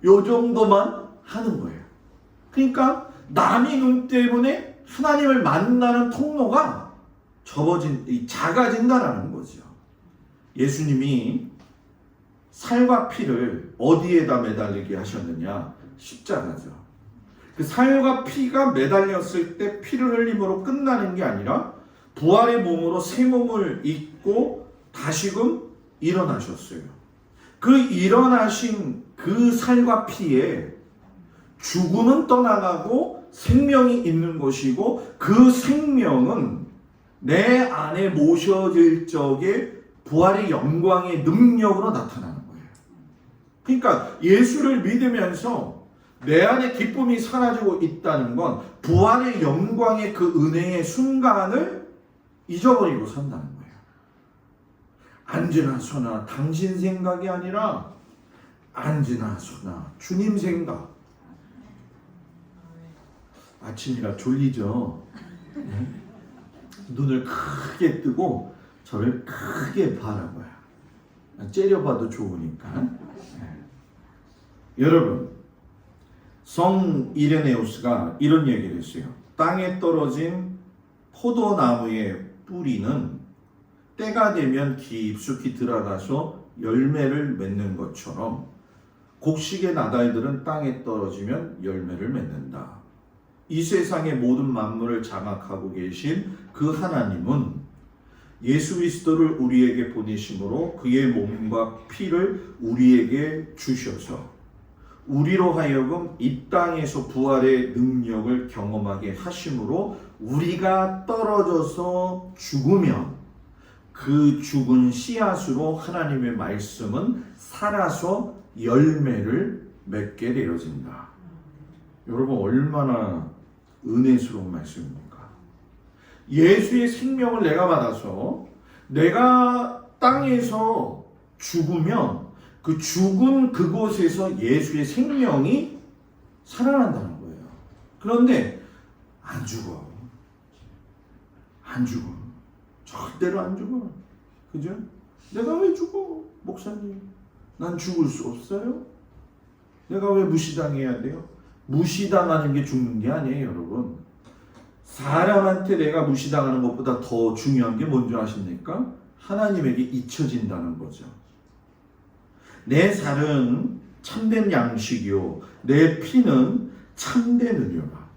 요 정도만 하는 거예요. 그러니까 남의 눈 때문에 하나님을 만나는 통로가 작아진다라는 거죠. 예수님이 살과 피를 어디에다 매달리게 하셨느냐? 십자가죠. 그 살과 피가 매달렸을 때 피를 흘림으로 끝나는 게 아니라 부활의 몸으로 새 몸을 입고 다시금 일어나셨어요. 그 일어나신 그 살과 피에 죽음은 떠나가고 생명이 있는 것이고, 그 생명은 내 안에 모셔질 적에 부활의 영광의 능력으로 나타나는 거예요. 그러니까 예수를 믿으면서 내 안에 기쁨이 사라지고 있다는 건 부활의 영광의 그 은혜의 순간을 잊어버리고 산다는 거예요. 앉으나 서나 당신 생각이 아니라 앉으나 서나 주님 생각. 아침이라 졸리죠? 네? 눈을 크게 뜨고 저를 크게 바라봐요. 째려봐도 좋으니까. 네. 여러분, 성 이레네우스가 이런 얘기를 했어요. 땅에 떨어진 포도나무의 뿌리는 때가 되면 깊숙이 들어가서 열매를 맺는 것처럼 곡식의 나달들은 땅에 떨어지면 열매를 맺는다. 이 세상의 모든 만물을 장악하고 계신 그 하나님은 예수 그리스도를 우리에게 보내심으로 그의 몸과 피를 우리에게 주셔서 우리로 하여금 이 땅에서 부활의 능력을 경험하게 하심으로 우리가 떨어져서 죽으면 그 죽은 씨앗으로 하나님의 말씀은 살아서 열매를 맺게 되어진다. 여러분, 얼마나 은혜스러운 말씀입니까? 예수의 생명을 내가 받아서 내가 땅에서 죽으면 그 죽은 그곳에서 예수의 생명이 살아난다는 거예요. 그런데 안 죽어. 절대로 안 죽어. 그죠? 내가 왜 죽어? 목사님, 난 죽을 수 없어요? 내가 왜 무시당해야 돼요? 무시당하는 게 죽는 게 아니에요, 여러분. 사람한테 내가 무시당하는 것보다 더 중요한 게 뭔지 아십니까? 하나님에게 잊혀진다는 거죠. 내 살은 참된 양식이요, 내 피는 참된 은유라.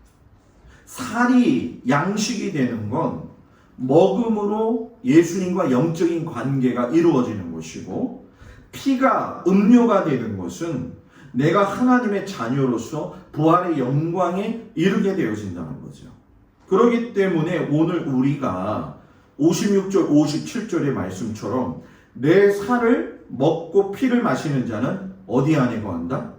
살이 양식이 되는 건 먹음으로 예수님과 영적인 관계가 이루어지는 것이고, 피가 음료가 되는 것은 내가 하나님의 자녀로서 부활의 영광에 이르게 되어진다는 거죠. 그렇기 때문에 오늘 우리가 56절, 57절의 말씀처럼 내 살을 먹고 피를 마시는 자는 어디 안에 거한다?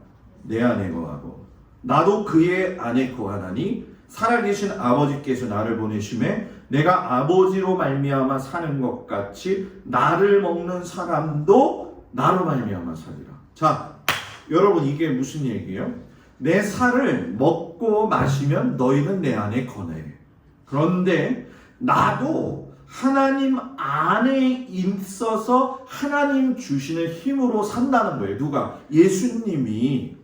내 안에 거하고 나도 그의 안에 거하나니 살아계신 아버지께서 나를 보내심에 내가 아버지로 말미암아 사는 것 같이 나를 먹는 사람도 나로 말미암아 살리라. 자, 여러분 이게 무슨 얘기예요? 내 살을 먹고 마시면 너희는 내 안에 거해. 그런데 나도 하나님 안에 있어서 하나님 주시는 힘으로 산다는 거예요. 누가? 예수님이.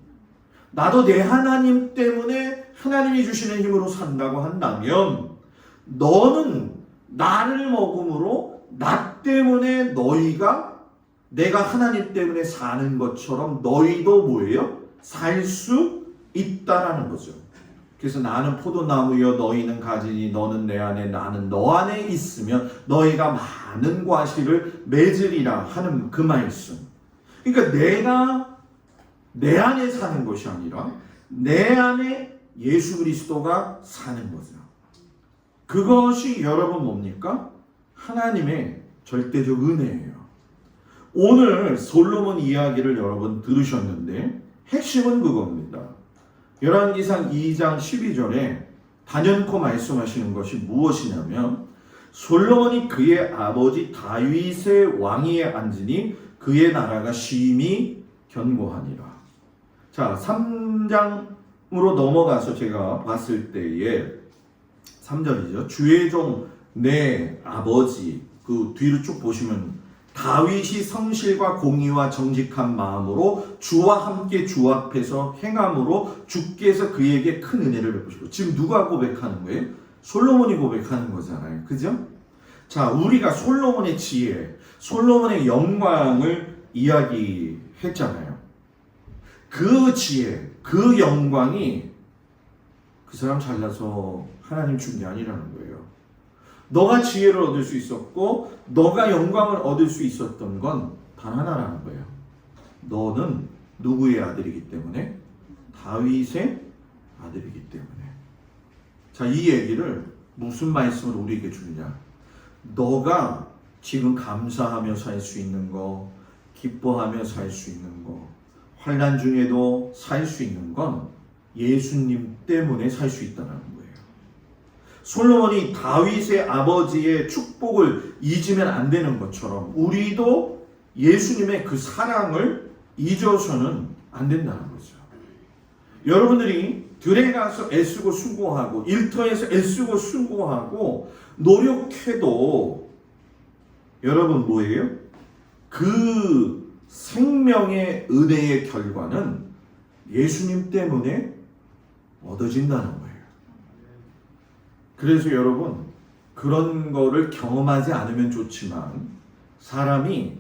나도 내 하나님 때문에 하나님이 주시는 힘으로 산다고 한다면 너는 나를 먹음으로 나 때문에 내가 하나님 때문에 사는 것처럼 너희도 뭐예요? 살 수 있다라는 거죠. 그래서 나는 포도나무여 너희는 가지니 너는 내 안에 나는 너 안에 있으면 너희가 많은 과실을 맺으리라 하는 그 말씀. 그러니까 내가 내 안에 사는 것이 아니라 내 안에 예수 그리스도가 사는 거죠. 그것이 여러분 뭡니까? 하나님의 절대적 은혜예요. 오늘 솔로몬 이야기를 여러분 들으셨는데 핵심은 그겁니다. 열왕기상 2장 12절에 단연코 말씀하시는 것이 무엇이냐면 솔로몬이 그의 아버지 다윗의 왕위에 앉으니 그의 나라가 심히 견고하니라. 자, 3장으로 넘어가서 제가 봤을 때에 3절이죠. 주의 종 내 아버지, 그 뒤로 쭉 보시면 다윗이 성실과 공의와 정직한 마음으로 주와 함께 주 앞에서 행함으로 주께서 그에게 큰 은혜를 베푸시고. 지금 누가 고백하는 거예요? 솔로몬이 고백하는 거잖아요. 그죠? 자, 우리가 솔로몬의 지혜, 솔로몬의 영광을 이야기했잖아요. 그 지혜, 그 영광이 그 사람 잘나서 하나님 준 게 아니라는 거예요. 너가 지혜를 얻을 수 있었고 너가 영광을 얻을 수 있었던 건 단 하나라는 거예요. 너는 누구의 아들이기 때문에? 다윗의 아들이기 때문에. 자, 이 얘기를 무슨 말씀을 우리에게 주느냐? 너가 지금 감사하며 살 수 있는 거, 기뻐하며 살 수 있는 거, 환난 중에도 살 수 있는 건 예수님 때문에 살 수 있다는 거예요. 솔로몬이 다윗의 아버지의 축복을 잊으면 안 되는 것처럼 우리도 예수님의 그 사랑을 잊어서는 안 된다는 거죠. 여러분들이 들에 가서 애쓰고 수고하고 일터에서 애쓰고 수고하고 노력해도 여러분 뭐예요? 그 생명의 은혜의 결과는 예수님 때문에 얻어진다는 거예요. 그래서 여러분 그런 거를 경험하지 않으면 좋지만 사람이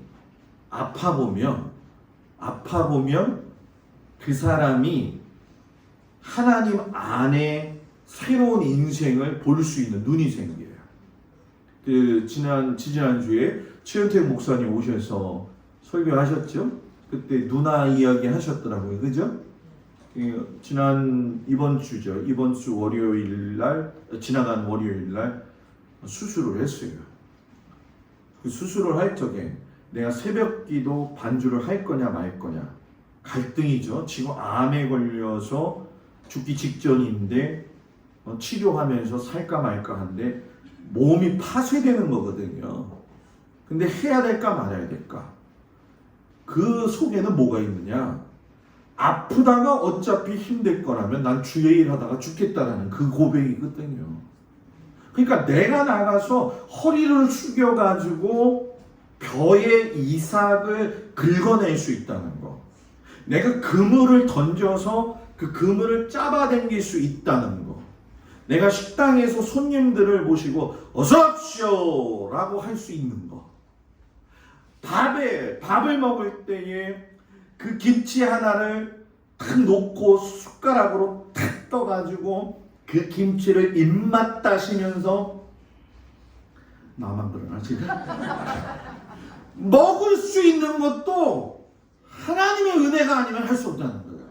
아파보면 그 사람이 하나님 안에 새로운 인생을 볼 수 있는 눈이 생겨요. 그 지난주에 최은택 목사님 오셔서 설교하셨죠? 그때 누나 이야기 하셨더라고요. 그죠? 이번 주 월요일 날, 지나간 월요일 날 수술을 했어요. 그 수술을 할 적에 내가 새벽 기도 반주를 할 거냐 말 거냐 갈등이죠. 지금 암에 걸려서 죽기 직전인데 치료하면서 살까 말까 한데 몸이 파쇄되는 거거든요. 근데 해야 될까 말아야 될까? 그 속에는 뭐가 있느냐? 아프다가 어차피 힘들 거라면 난 주의 일 하다가 죽겠다라는 그 고백이거든요. 그러니까 내가 나가서 허리를 숙여가지고 벼의 이삭을 긁어낼 수 있다는 거. 내가 그물을 던져서 그 그물을 잡아당길 수 있다는 거. 내가 식당에서 손님들을 모시고 어서 오십시오 라고 할 수 있는 거. 밥을 먹을 때에 그 김치 하나를 탁 놓고 숟가락으로 탁 떠가지고 그 김치를 입맛 따시면서 나만 그러나 지금? 먹을 수 있는 것도 하나님의 은혜가 아니면 할 수 없다는 거예요.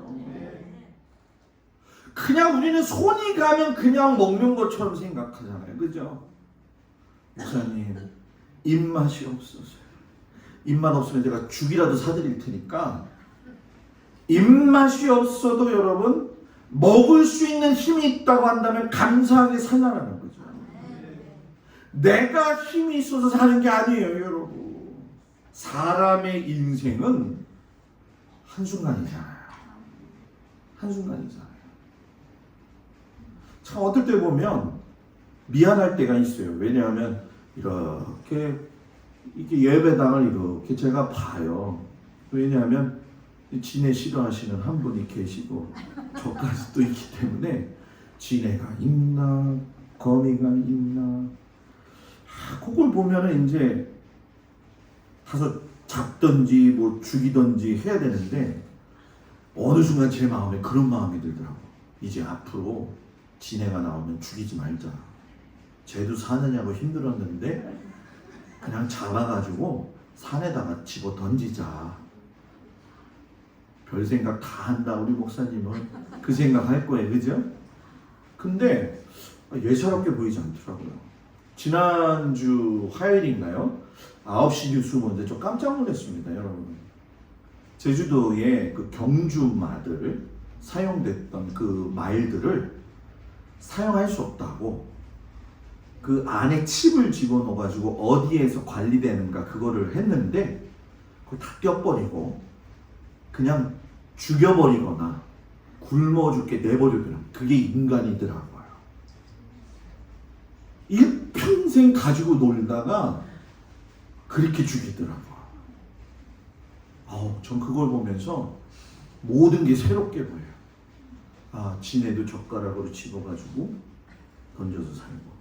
그냥 우리는 손이 가면 그냥 먹는 것처럼 생각하잖아요. 그죠? 목사님 입맛이 없어서요. 입맛 없으면 제가 죽이라도 사드릴 테니까 입맛이 없어도 여러분 먹을 수 있는 힘이 있다고 한다면 감사하게 살라는 거죠. 내가 힘이 있어서 사는 게 아니에요, 여러분. 사람의 인생은 한순간이잖아요. 한순간이잖아요. 참 어떨 때 보면 미안할 때가 있어요. 왜냐하면 이렇게 예배당을 이렇게 제가 봐요. 왜냐하면 지네 싫어하시는 한 분이 계시고 저까지 또 있기 때문에 지네가 있나 거미가 있나 그걸 보면은 이제 가서 잡든지 뭐 죽이든지 해야 되는데 어느 순간 제 마음에 그런 마음이 들더라고. 이제 앞으로 지네가 나오면 죽이지 말자. 쟤도 사느냐고 힘들었는데 그냥 잡아가지고 산에다가 집어 던지자. 별 생각 다 한다 우리 목사님은. 그 생각 할 거예요, 그죠? 근데 예사롭게 보이지 않더라고요. 지난주 화요일인가요? 9시 뉴스 보는데 좀 깜짝 놀랐습니다, 여러분. 제주도의 그 경주마들 사용됐던 그 말들을 사용할 수 없다고 그 안에 칩을 집어넣어가지고 어디에서 관리되는가 그거를 했는데 그걸 다 떼어버리고 그냥 죽여버리거나 굶어 죽게 내버려두는 그게 인간이더라고요. 일평생 가지고 놀다가 그렇게 죽이더라고요. 전 그걸 보면서 모든 게 새롭게 보여요. 아, 지네도 젓가락으로 집어가지고 던져서 살고.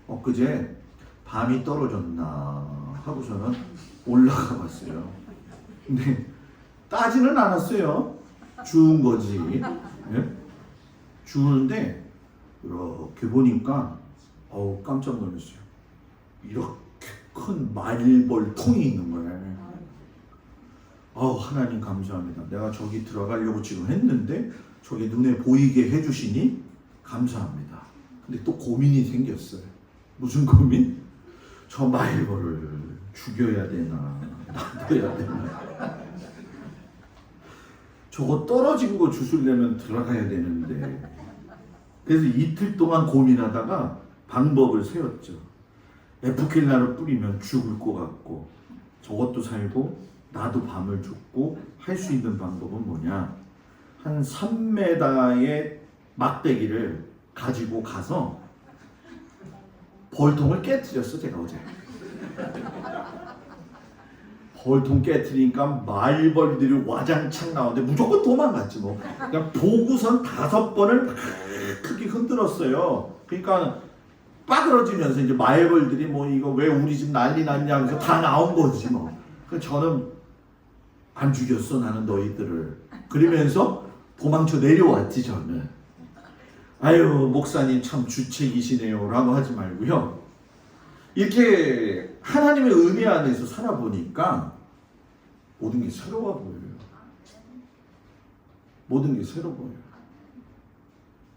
엊그제 밤이 떨어졌나 하고서는 올라가 봤어요. 근데 따지는 않았어요. 주운 거지. 예? 주우는데 이렇게 보니까 깜짝 놀랐어요. 이렇게 큰 말벌 통이 있는 거예요. 하나님 감사합니다. 내가 저기 들어가려고 지금 했는데 저게 눈에 보이게 해주시니 감사합니다. 근데 또 고민이 생겼어요. 무슨 고민? 저 말벌을 죽여야 되나 놔둬야 되나. 저거 떨어진 거 주술려면 들어가야 되는데. 그래서 이틀 동안 고민하다가 방법을 세웠죠. 에프킬라를 뿌리면 죽을 것 같고 저것도 살고 나도 밤을 죽고 할 수 있는 방법은 뭐냐. 한 3m의 막대기를 가지고 가서 벌통을 깨트렸어, 제가 어제. 벌통 깨트리니까 말벌들이 와장창 나오는데 무조건 도망갔지 뭐. 그냥 보고선 5번을 크게 흔들었어요. 그러니까 빠그러지면서 이제 말벌들이 뭐 이거 왜 우리 집 난리 났냐 하면서 다 나온 거지 뭐. 그래서 저는 안 죽였어 나는 너희들을. 그러면서 도망쳐 내려왔지 저는. 아유 목사님 참 주책이시네요 라고 하지 말고요. 이렇게 하나님의 은혜 안에서 살아보니까 모든 게 새로워 보여요. 모든 게 새로워 보여요.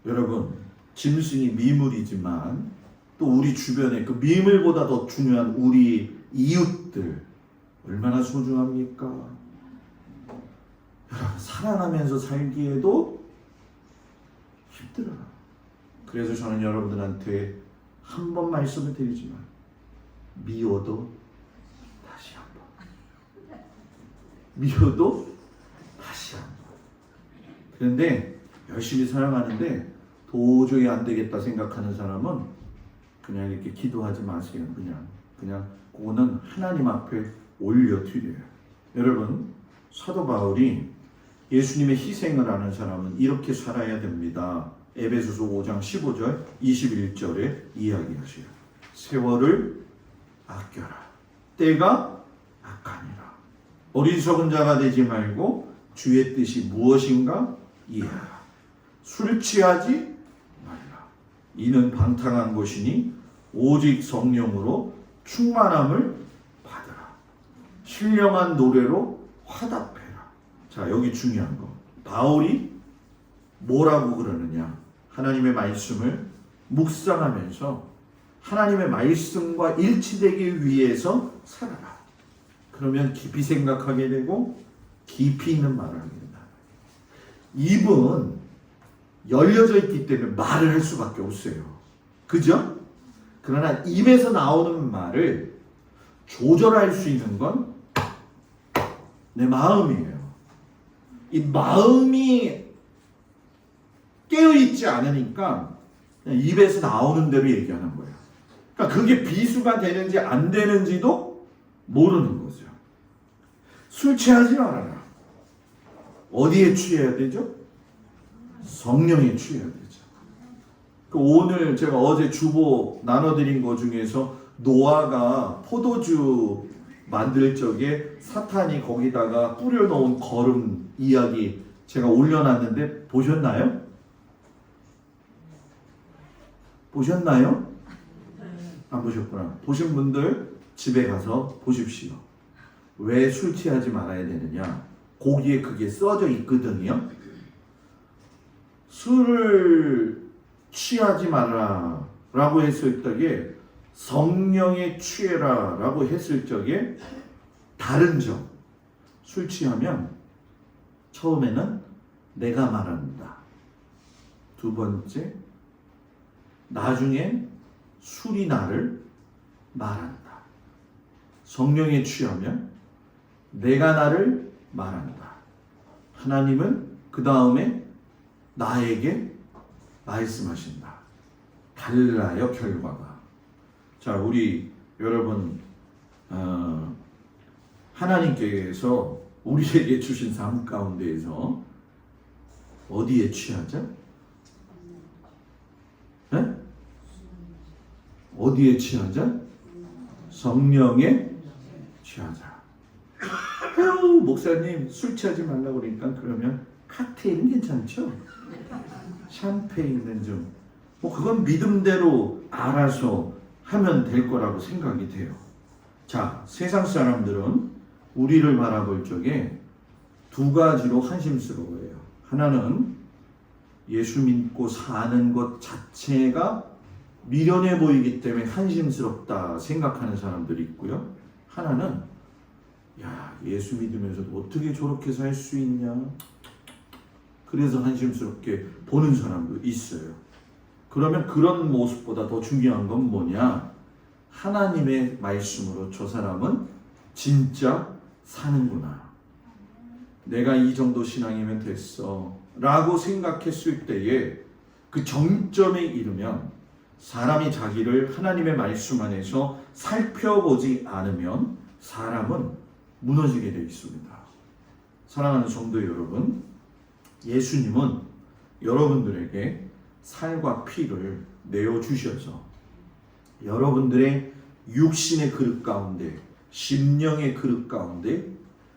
여러분 짐승이 미물이지만 또 우리 주변에 그 미물보다 더 중요한 우리 이웃들 얼마나 소중합니까? 여러분 살아나면서 살기에도 힘들어요. 그래서 저는 여러분들한테 한 번 말씀을 드리지만 미워도 다시 한 번, 미워도 다시 한 번. 그런데 열심히 살아가는데 도저히 안 되겠다 생각하는 사람은 그냥 이렇게 기도하지 마세요. 그냥 그거는 하나님 앞에 올려드려요. 여러분 사도 바울이 예수님의 희생을 아는 사람은 이렇게 살아야 됩니다. 에베소서 5장 15절 21절에 이야기하셔요. 세월을 아껴라. 때가 악하니라. 어리석은 자가 되지 말고 주의 뜻이 무엇인가 이해하라. 술 취하지 말라. 이는 방탕한 것이니 오직 성령으로 충만함을 받으라. 신령한 노래로 화답해라. 자, 여기 중요한 거. 바울이 뭐라고 그러느냐? 하나님의 말씀을 묵상하면서 하나님의 말씀과 일치되기 위해서 살아라. 그러면 깊이 생각하게 되고 깊이 있는 말을 하게 된다. 입은 열려져 있기 때문에 말을 할 수밖에 없어요. 그죠? 그러나 입에서 나오는 말을 조절할 수 있는 건 내 마음이에요. 이 마음이 깨어있지 않으니까 그냥 입에서 나오는 대로 얘기하는 거예요. 그러니까 그게 비수가 되는지 안 되는지도 모르는 거죠. 술 취하지 말아라. 어디에 취해야 되죠? 성령에 취해야 되죠. 오늘 제가 어제 주보 나눠드린 것 중에서 노아가 포도주 만들 적에 사탄이 거기다가 뿌려놓은 거름 이야기 제가 올려놨는데 보셨나요? 보셨나요? 안 보셨구나. 보신 분들 집에 가서 보십시오. 왜 술 취하지 말아야 되느냐? 거기에 그게 써져 있거든요. 술을 취하지 말라 라고 했을 적에 성령에 취해라 라고 했을 적에 다른 점. 술 취하면 처음에는 내가 말한다. 두 번째, 나중에 술이 나를 말한다. 성령에 취하면 내가 나를 말한다. 하나님은 그 다음에 나에게 말씀하신다. 달라요, 결과가. 자, 우리 여러분, 하나님께서 우리에게 주신 삶 가운데에서 어디에 취하죠? 네? 어디에 취하자? 성령에 취하자. 목사님 술 취하지 말라고 그러니까 그러면 칵테일은 괜찮죠? 샴페인은 좀 그건 믿음대로 알아서 하면 될 거라고 생각이 돼요. 자, 세상 사람들은 우리를 바라볼 적에 두 가지로 한심스러워해요. 하나는 예수 믿고 사는 것 자체가 미련해 보이기 때문에 한심스럽다 생각하는 사람들이 있고요. 하나는 야, 예수 믿으면서도 어떻게 저렇게 살 수 있냐? 그래서 한심스럽게 보는 사람도 있어요. 그러면 그런 모습보다 더 중요한 건 뭐냐? 하나님의 말씀으로 저 사람은 진짜 사는구나. 내가 이 정도 신앙이면 됐어 라고 생각했을 때에 그 정점에 이르면 사람이 자기를 하나님의 말씀 안에서 살펴보지 않으면 사람은 무너지게 되어 있습니다. 사랑하는 성도 여러분, 예수님은 여러분들에게 살과 피를 내어주셔서 여러분들의 육신의 그릇 가운데, 심령의 그릇 가운데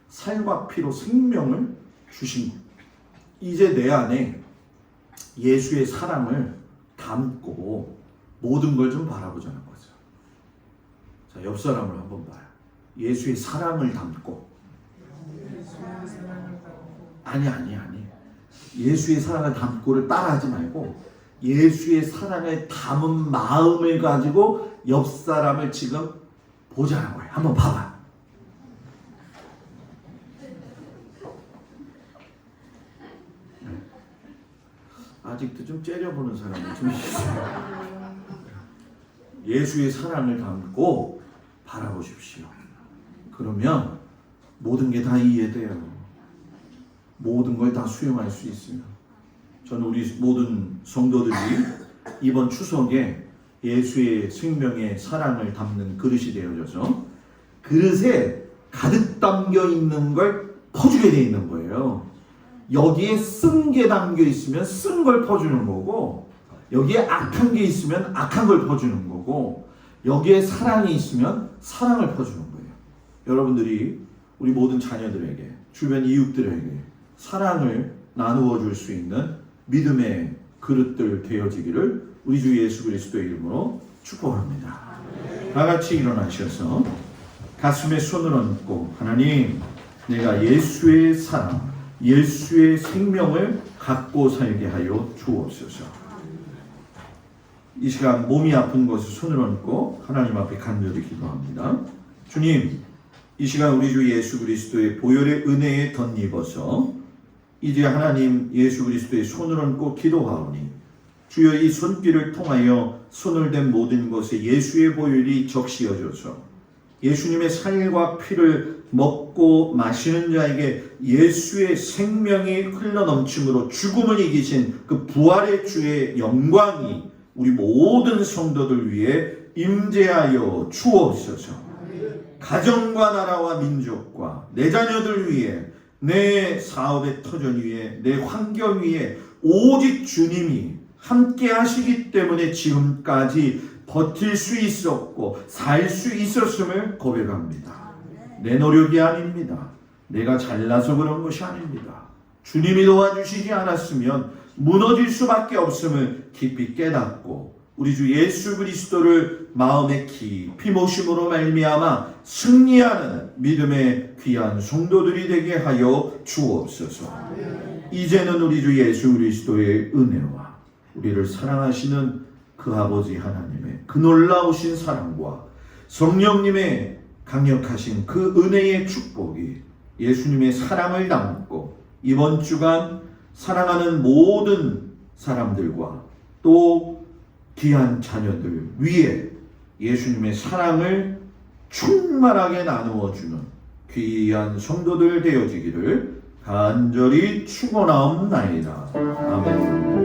살과 피로 생명을 주신 것. 이제 내 안에 예수의 사랑을 담고 모든 걸 좀 바라보자는 거죠. 자, 옆 사람을 한번 봐요. 예수의 사랑을 담고. 아니. 예수의 사랑을 담고를 따라하지 말고 예수의 사랑을 담은 마음을 가지고 옆 사람을 지금 보자는 거예요. 한번 봐봐. 아직도 좀 째려보는 사람이 좀 있어요. 예수의 사랑을 담고 바라보십시오. 그러면 모든 게 다 이해돼요. 모든 걸 다 수용할 수 있어요. 저는 우리 모든 성도들이 이번 추석에 예수의 생명의 사랑을 담는 그릇이 되어져서 그릇에 가득 담겨 있는 걸 퍼주게 돼 있는 거예요. 여기에 쓴 게 담겨 있으면 쓴 걸 퍼주는 거고, 여기에 악한 게 있으면 악한 걸 퍼주는 거고, 여기에 사랑이 있으면 사랑을 퍼주는 거예요. 여러분들이 우리 모든 자녀들에게, 주변 이웃들에게 사랑을 나누어 줄 수 있는 믿음의 그릇들 되어지기를 우리 주 예수 그리스도의 이름으로 축복합니다. 다 같이 일어나셔서 가슴에 손을 얹고, 하나님, 내가 예수의 사랑, 예수의 생명을 갖고 살게 하여 주옵소서. 이 시간 몸이 아픈 것을 손을 얹고 하나님 앞에 간절히 기도합니다. 주님, 이 시간 우리 주 예수 그리스도의 보혈의 은혜에 덧입어서 이제 하나님 예수 그리스도의 손을 얹고 기도하오니 주여 이 손길을 통하여 손을 댄 모든 것에 예수의 보혈이 적시어져서 예수님의 살과 피를 먹고 마시는 자에게 예수의 생명이 흘러넘침으로 죽음을 이기신 그 부활의 주의 영광이 우리 모든 성도들 위해 임재하여 주옵소서. 가정과 나라와 민족과 내 자녀들 위해, 내 사업의 터전 위에, 내 환경 위에 오직 주님이 함께 하시기 때문에 지금까지 버틸 수 있었고 살 수 있었음을 고백합니다. 내 노력이 아닙니다. 내가 잘나서 그런 것이 아닙니다. 주님이 도와주시지 않았으면 무너질 수밖에 없음을 깊이 깨닫고 우리 주 예수 그리스도를 마음에 깊이 모심으로 말미암아 승리하는 믿음의 귀한 성도들이 되게 하여 주옵소서. 이제는 우리 주 예수 그리스도의 은혜와 우리를 사랑하시는 그 아버지 하나님의 그 놀라우신 사랑과 성령님의 강력하신 그 은혜의 축복이 예수님의 사랑을 담고 이번 주간 사랑하는 모든 사람들과 또 귀한 자녀들 위에 예수님의 사랑을 충만하게 나누어주는 귀한 성도들 되어지기를 간절히 축원하옵나이다. 아멘.